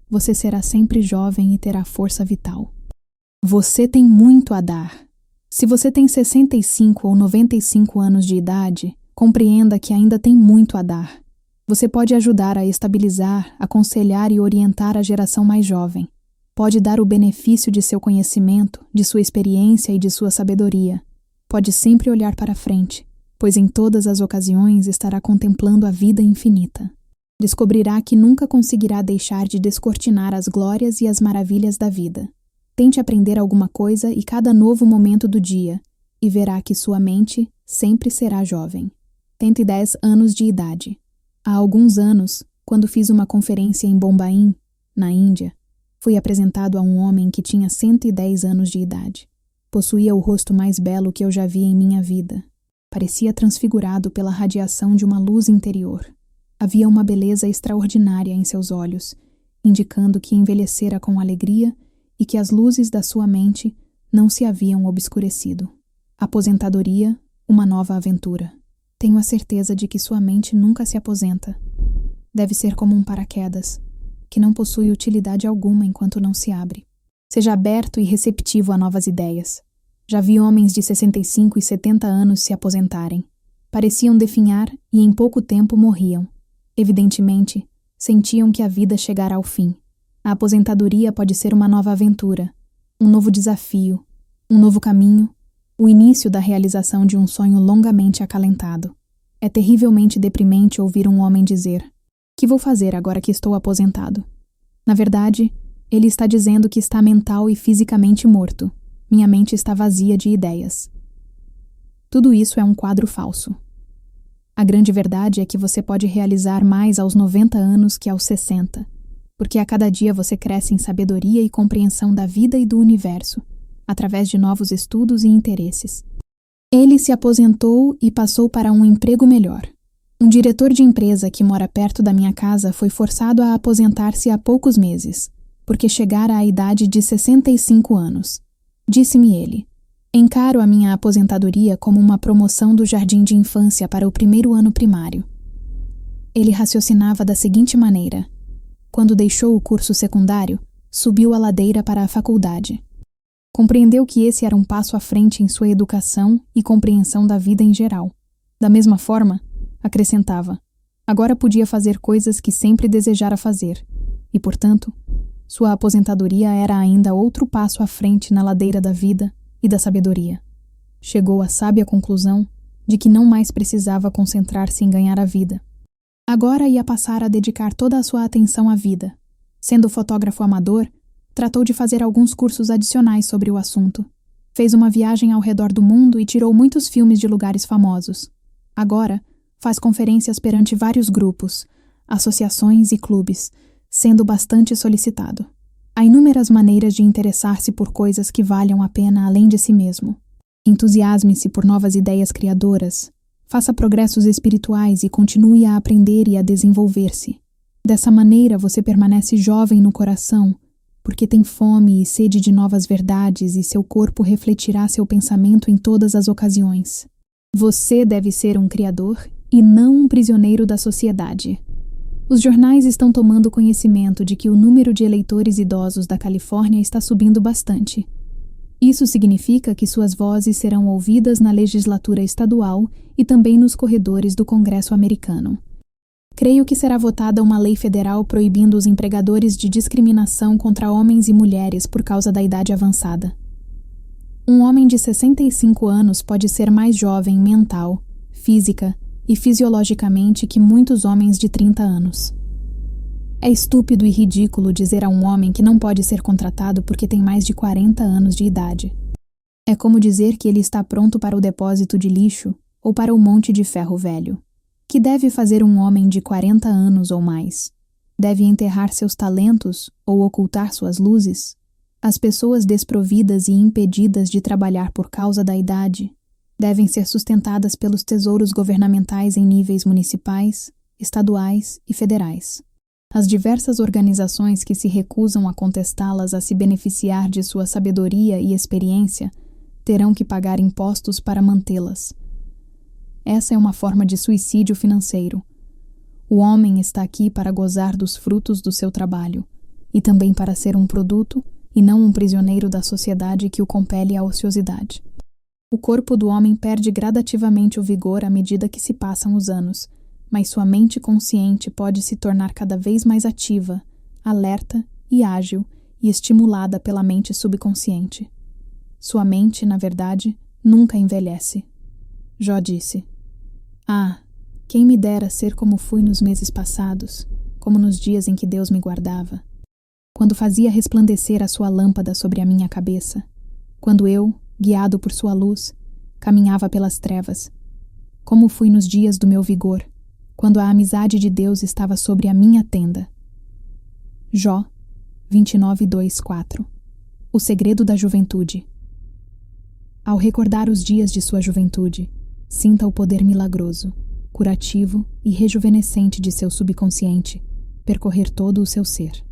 você será sempre jovem e terá força vital. Você tem muito a dar. Se você tem 65 ou 95 anos de idade, compreenda que ainda tem muito a dar. Você pode ajudar a estabilizar, aconselhar e orientar a geração mais jovem. Pode dar o benefício de seu conhecimento, de sua experiência e de sua sabedoria. Pode sempre olhar para frente, pois em todas as ocasiões estará contemplando a vida infinita. Descobrirá que nunca conseguirá deixar de descortinar as glórias e as maravilhas da vida. Tente aprender alguma coisa e cada novo momento do dia, e verá que sua mente sempre será jovem. 110 anos de idade. Há alguns anos, quando fiz uma conferência em Bombaim, na Índia, fui apresentado a um homem que tinha 110 anos de idade. Possuía o rosto mais belo que eu já vi em minha vida. Parecia transfigurado pela radiação de uma luz interior. Havia uma beleza extraordinária em seus olhos, indicando que envelhecera com alegria e que as luzes da sua mente não se haviam obscurecido. Aposentadoria, uma nova aventura. Tenho a certeza de que sua mente nunca se aposenta. Deve ser como um paraquedas, que não possui utilidade alguma enquanto não se abre. Seja aberto e receptivo a novas ideias. Já vi homens de 65 e 70 anos se aposentarem. Pareciam definhar e em pouco tempo morriam. Evidentemente, sentiam que a vida chegara ao fim. A aposentadoria pode ser uma nova aventura, um novo desafio, um novo caminho, o início da realização de um sonho longamente acalentado. É terrivelmente deprimente ouvir um homem dizer: Que vou fazer agora que estou aposentado? Na verdade, ele está dizendo que está mental e fisicamente morto. Minha mente está vazia de ideias. Tudo isso é um quadro falso. A grande verdade é que você pode realizar mais aos 90 anos que aos 60, porque a cada dia você cresce em sabedoria e compreensão da vida e do universo, através de novos estudos e interesses. Ele se aposentou e passou para um emprego melhor. Um diretor de empresa que mora perto da minha casa foi forçado a aposentar-se há poucos meses, porque chegara à idade de 65 anos. Disse-me ele: encaro a minha aposentadoria como uma promoção do jardim de infância para o primeiro ano primário. Ele raciocinava da seguinte maneira: quando deixou o curso secundário, subiu a ladeira para a faculdade. Compreendeu que esse era um passo à frente em sua educação e compreensão da vida em geral. Da mesma forma, acrescentava, agora podia fazer coisas que sempre desejara fazer, e, portanto, sua aposentadoria era ainda outro passo à frente na ladeira da vida e da sabedoria. Chegou à sábia conclusão de que não mais precisava concentrar-se em ganhar a vida. Agora ia passar a dedicar toda a sua atenção à vida. Sendo fotógrafo amador, tratou de fazer alguns cursos adicionais sobre o assunto. Fez uma viagem ao redor do mundo e tirou muitos filmes de lugares famosos. Agora, faz conferências perante vários grupos, associações e clubes, sendo bastante solicitado. Há inúmeras maneiras de interessar-se por coisas que valham a pena além de si mesmo. Entusiasme-se por novas ideias criadoras, faça progressos espirituais e continue a aprender e a desenvolver-se. Dessa maneira você permanece jovem no coração, porque tem fome e sede de novas verdades e seu corpo refletirá seu pensamento em todas as ocasiões. Você deve ser um criador e não um prisioneiro da sociedade. Os jornais estão tomando conhecimento de que o número de eleitores idosos da Califórnia está subindo bastante. Isso significa que suas vozes serão ouvidas na legislatura estadual e também nos corredores do Congresso americano. Creio que será votada uma lei federal proibindo os empregadores de discriminação contra homens e mulheres por causa da idade avançada. Um homem de 65 anos pode ser mais jovem mental, física e fisiologicamente que muitos homens de 30 anos. É estúpido e ridículo dizer a um homem que não pode ser contratado porque tem mais de 40 anos de idade. É como dizer que ele está pronto para o depósito de lixo ou para o monte de ferro velho. Que deve fazer um homem de 40 anos ou mais? Deve enterrar seus talentos ou ocultar suas luzes? As pessoas desprovidas e impedidas de trabalhar por causa da idade devem ser sustentadas pelos tesouros governamentais em níveis municipais, estaduais e federais. As diversas organizações que se recusam a contestá-las a se beneficiar de sua sabedoria e experiência terão que pagar impostos para mantê-las. Essa é uma forma de suicídio financeiro. O homem está aqui para gozar dos frutos do seu trabalho, e também para ser um produto e não um prisioneiro da sociedade que o compele à ociosidade. O corpo do homem perde gradativamente o vigor à medida que se passam os anos, mas sua mente consciente pode se tornar cada vez mais ativa, alerta e ágil e estimulada pela mente subconsciente. Sua mente, na verdade, nunca envelhece. Jó disse: ah, quem me dera ser como fui nos meses passados, como nos dias em que Deus me guardava, quando fazia resplandecer a sua lâmpada sobre a minha cabeça, quando eu, guiado por sua luz, caminhava pelas trevas, como fui nos dias do meu vigor, quando a amizade de Deus estava sobre a minha tenda. Jó 29:2-4. O segredo da juventude. Ao recordar os dias de sua juventude, sinta o poder milagroso, curativo e rejuvenescente de seu subconsciente percorrer todo o seu ser.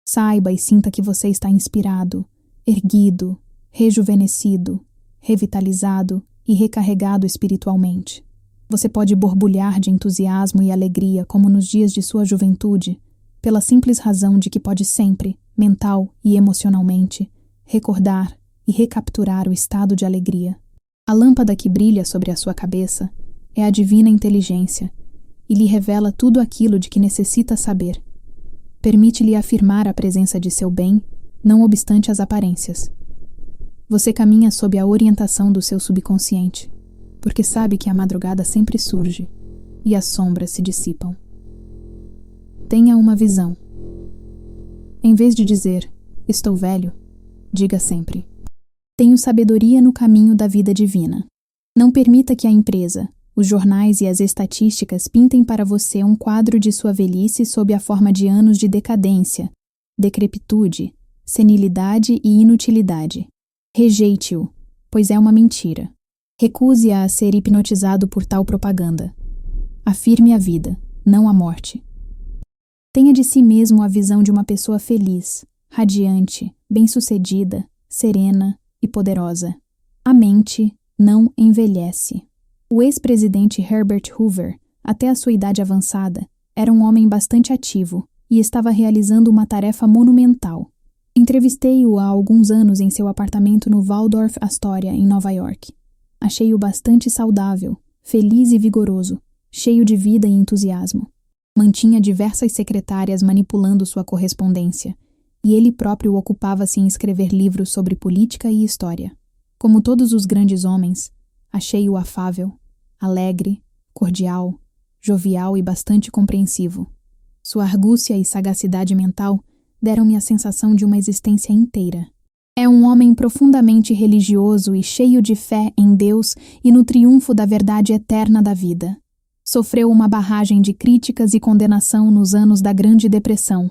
Saiba e sinta que você está inspirado, erguido, rejuvenescido, revitalizado e recarregado espiritualmente. Você pode borbulhar de entusiasmo e alegria como nos dias de sua juventude, pela simples razão de que pode sempre, mental e emocionalmente, recordar e recapturar o estado de alegria. A lâmpada que brilha sobre a sua cabeça é a divina inteligência e lhe revela tudo aquilo de que necessita saber. Permite-lhe afirmar a presença de seu bem, não obstante as aparências. Você caminha sob a orientação do seu subconsciente, porque sabe que a madrugada sempre surge e as sombras se dissipam. Tenha uma visão. Em vez de dizer, estou velho, diga sempre, tenho sabedoria no caminho da vida divina. Não permita que a empresa, os jornais e as estatísticas pintem para você um quadro de sua velhice sob a forma de anos de decadência, decrepitude, senilidade e inutilidade. Rejeite-o, pois é uma mentira. Recuse-a a ser hipnotizado por tal propaganda. Afirme a vida, não a morte. Tenha de si mesmo a visão de uma pessoa feliz, radiante, bem-sucedida, serena e poderosa. A mente não envelhece. O ex-presidente Herbert Hoover, até a sua idade avançada, era um homem bastante ativo e estava realizando uma tarefa monumental. Entrevistei-o há alguns anos em seu apartamento no Waldorf Astoria, em Nova York. Achei-o bastante saudável, feliz e vigoroso, cheio de vida e entusiasmo. Mantinha diversas secretárias manipulando sua correspondência, e ele próprio ocupava-se em escrever livros sobre política e história. Como todos os grandes homens, achei-o afável, alegre, cordial, jovial e bastante compreensivo. Sua argúcia e sagacidade mental deram-me a sensação de uma existência inteira. É um homem profundamente religioso e cheio de fé em Deus e no triunfo da verdade eterna da vida. Sofreu uma barragem de críticas e condenação nos anos da Grande Depressão,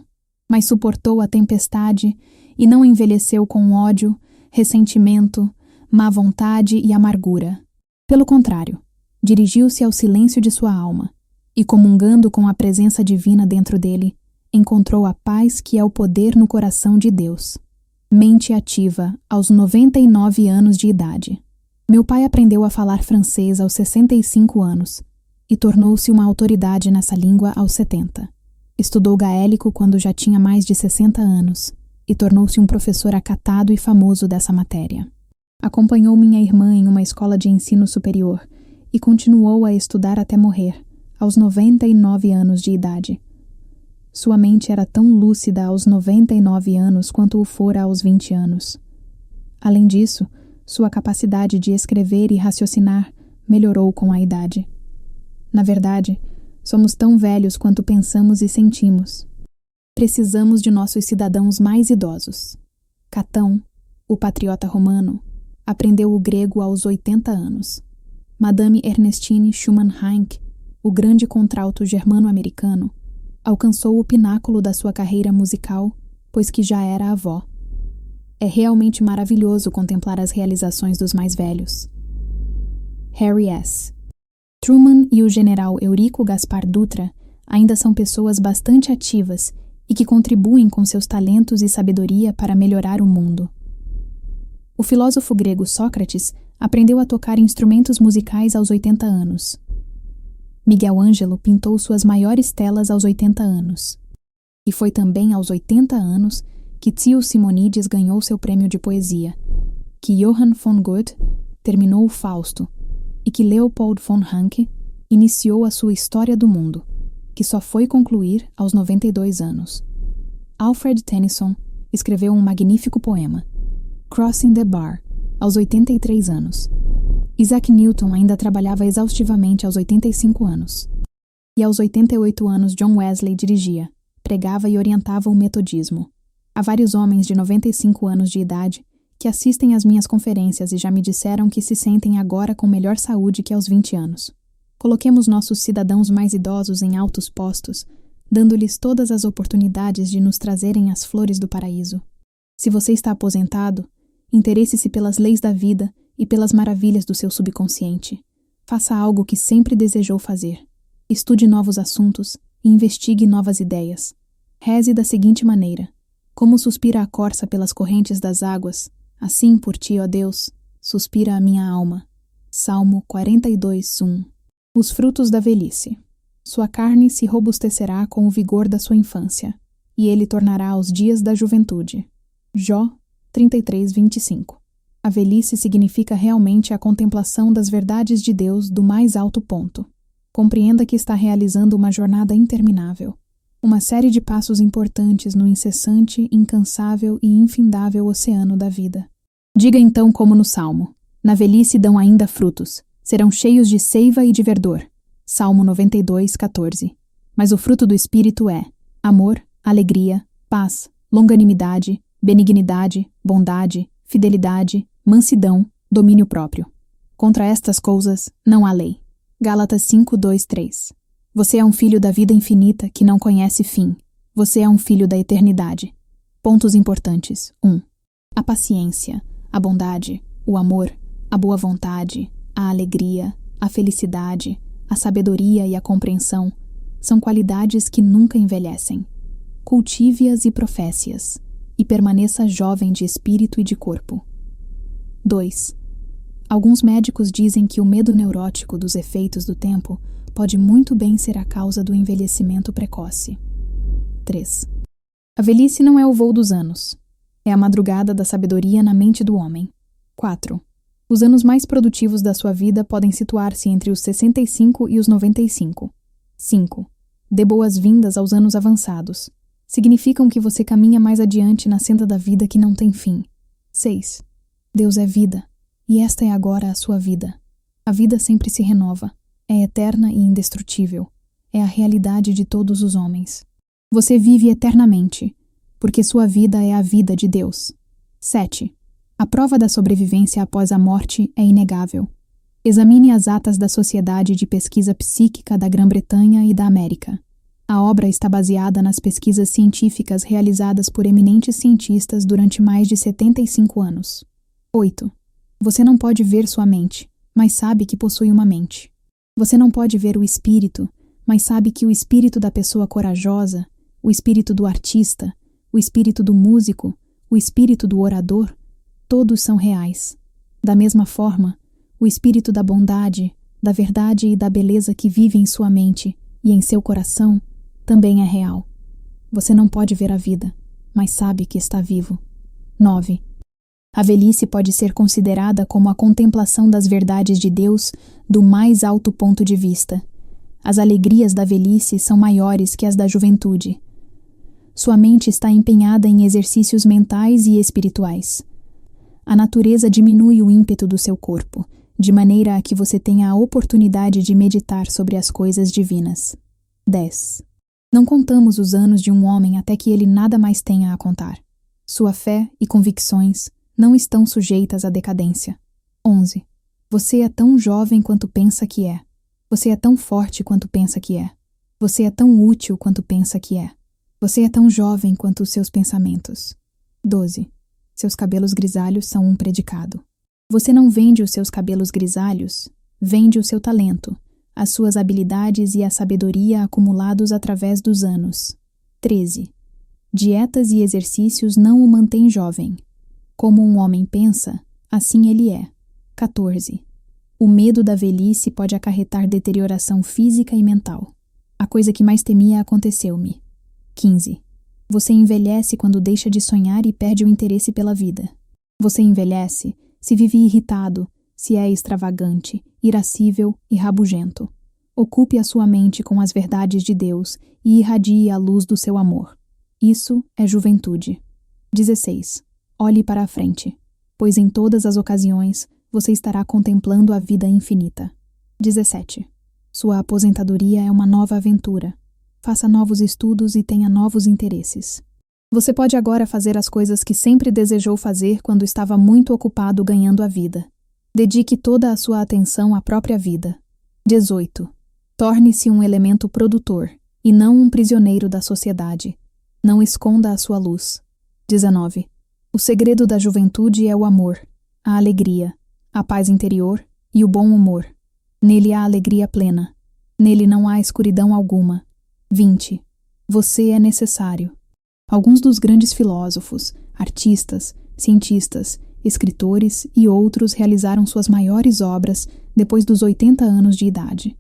mas suportou a tempestade e não envelheceu com ódio, ressentimento, má vontade e amargura. Pelo contrário, dirigiu-se ao silêncio de sua alma e, comungando com a presença divina dentro dele, encontrou a paz que é o poder no coração de Deus. Mente ativa aos 99 anos de idade. Meu pai aprendeu a falar francês aos 65 anos e tornou-se uma autoridade nessa língua aos 70. Estudou gaélico quando já tinha mais de 60 anos e tornou-se um professor acatado e famoso dessa matéria. Acompanhou minha irmã em uma escola de ensino superior e continuou a estudar até morrer, aos 99 anos de idade. Sua mente era tão lúcida aos 99 anos quanto o fora aos 20 anos. Além disso, sua capacidade de escrever e raciocinar melhorou com a idade. Na verdade, somos tão velhos quanto pensamos e sentimos. Precisamos de nossos cidadãos mais idosos. Catão, o patriota romano, aprendeu o grego aos 80 anos. Madame Ernestine Schumann-Heink, o grande contralto germano-americano, alcançou o pináculo da sua carreira musical, pois que já era avó. É realmente maravilhoso contemplar as realizações dos mais velhos. Harry S. Truman e o general Eurico Gaspar Dutra ainda são pessoas bastante ativas e que contribuem com seus talentos e sabedoria para melhorar o mundo. O filósofo grego Sócrates aprendeu a tocar instrumentos musicais aos 80 anos. Miguel Ângelo pintou suas maiores telas aos 80 anos. E foi também aos 80 anos que Tio Simonides ganhou seu prêmio de poesia, que Johann von Goethe terminou o Fausto e que Leopold von Ranke iniciou a sua História do Mundo, que só foi concluir aos 92 anos. Alfred Tennyson escreveu um magnífico poema, Crossing the Bar, aos 83 anos. Isaac Newton ainda trabalhava exaustivamente aos 85 anos. E aos 88 anos John Wesley dirigia, pregava e orientava o metodismo. Há vários homens de 95 anos de idade que assistem às minhas conferências e já me disseram que se sentem agora com melhor saúde que aos 20 anos. Coloquemos nossos cidadãos mais idosos em altos postos, dando-lhes todas as oportunidades de nos trazerem as flores do paraíso. Se você está aposentado, interesse-se pelas leis da vida e pelas maravilhas do seu subconsciente. Faça algo que sempre desejou fazer. Estude novos assuntos e investigue novas ideias. Reze da seguinte maneira: como suspira a corça pelas correntes das águas, assim por ti, ó Deus, suspira a minha alma. Salmo 42:1. Os frutos da velhice. Sua carne se robustecerá com o vigor da sua infância, e ele tornará os dias da juventude. Jó 33:25. A velhice significa realmente a contemplação das verdades de Deus do mais alto ponto. Compreenda que está realizando uma jornada interminável, uma série de passos importantes no incessante, incansável e infindável oceano da vida. Diga então como no Salmo: na velhice dão ainda frutos, serão cheios de seiva e de verdor. Salmo 92:14. Mas o fruto do Espírito é amor, alegria, paz, longanimidade, benignidade, bondade, fidelidade, mansidão, domínio próprio. Contra estas coisas não há lei. Gálatas 5:2-3. Você é um filho da vida infinita que não conhece fim. Você é um filho da eternidade. Pontos importantes. 1. A paciência, a bondade, o amor, a boa vontade, a alegria, a felicidade, a sabedoria e a compreensão são qualidades que nunca envelhecem. Cultive-as e professe-as, e permaneça jovem de espírito e de corpo. 2. Alguns médicos dizem que o medo neurótico dos efeitos do tempo pode muito bem ser a causa do envelhecimento precoce. 3. A velhice não é o voo dos anos. É a madrugada da sabedoria na mente do homem. 4. Os anos mais produtivos da sua vida podem situar-se entre os 65 e os 95. 5. Dê boas-vindas aos anos avançados. Significam que você caminha mais adiante na senda da vida que não tem fim. 6. Deus é vida, e esta é agora a sua vida. A vida sempre se renova, é eterna e indestrutível. É a realidade de todos os homens. Você vive eternamente, porque sua vida é a vida de Deus. 7. A prova da sobrevivência após a morte é inegável. Examine as atas da Sociedade de Pesquisa Psíquica da Grã-Bretanha e da América. A obra está baseada nas pesquisas científicas realizadas por eminentes cientistas durante mais de 75 anos. 8. Você não pode ver sua mente, mas sabe que possui uma mente. Você não pode ver o espírito, mas sabe que o espírito da pessoa corajosa, o espírito do artista, o espírito do músico, o espírito do orador, todos são reais. Da mesma forma, o espírito da bondade, da verdade e da beleza que vive em sua mente e em seu coração também é real. Você não pode ver a vida, mas sabe que está vivo. 9. A velhice pode ser considerada como a contemplação das verdades de Deus do mais alto ponto de vista. As alegrias da velhice são maiores que as da juventude. Sua mente está empenhada em exercícios mentais e espirituais. A natureza diminui o ímpeto do seu corpo, de maneira a que você tenha a oportunidade de meditar sobre as coisas divinas. 10. Não contamos os anos de um homem até que ele nada mais tenha a contar. Sua fé e convicções não estão sujeitas à decadência. 11. Você é tão jovem quanto pensa que é. Você é tão forte quanto pensa que é. Você é tão útil quanto pensa que é. Você é tão jovem quanto os seus pensamentos. 12. Seus cabelos grisalhos são um predicado. Você não vende os seus cabelos grisalhos, vende o seu talento, as suas habilidades e a sabedoria acumulados através dos anos. 13. Dietas e exercícios não o mantêm jovem. Como um homem pensa, assim ele é. 14. O medo da velhice pode acarretar deterioração física e mental. A coisa que mais temia aconteceu-me. 15. Você envelhece quando deixa de sonhar e perde o interesse pela vida. Você envelhece se vive irritado, se é extravagante, irascível e rabugento. Ocupe a sua mente com as verdades de Deus e irradie a luz do seu amor. Isso é juventude. 16. Olhe para a frente, pois em todas as ocasiões você estará contemplando a vida infinita. 17. Sua aposentadoria é uma nova aventura. Faça novos estudos e tenha novos interesses. Você pode agora fazer as coisas que sempre desejou fazer quando estava muito ocupado ganhando a vida. Dedique toda a sua atenção à própria vida. 18. Torne-se um elemento produtor, e não um prisioneiro da sociedade. Não esconda a sua luz. 19. O segredo da juventude é o amor, a alegria, a paz interior e o bom humor. Nele há alegria plena. Nele não há escuridão alguma. 20. Você é necessário. Alguns dos grandes filósofos, artistas, cientistas, escritores e outros realizaram suas maiores obras depois dos 80 anos de idade.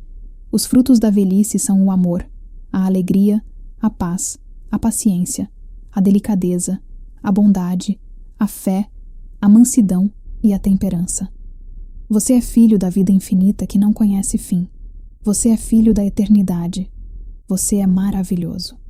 Os frutos da velhice são o amor, a alegria, a paz, a paciência, a delicadeza, a bondade, a fé, a mansidão e a temperança. Você é filho da vida infinita que não conhece fim. Você é filho da eternidade. Você é maravilhoso.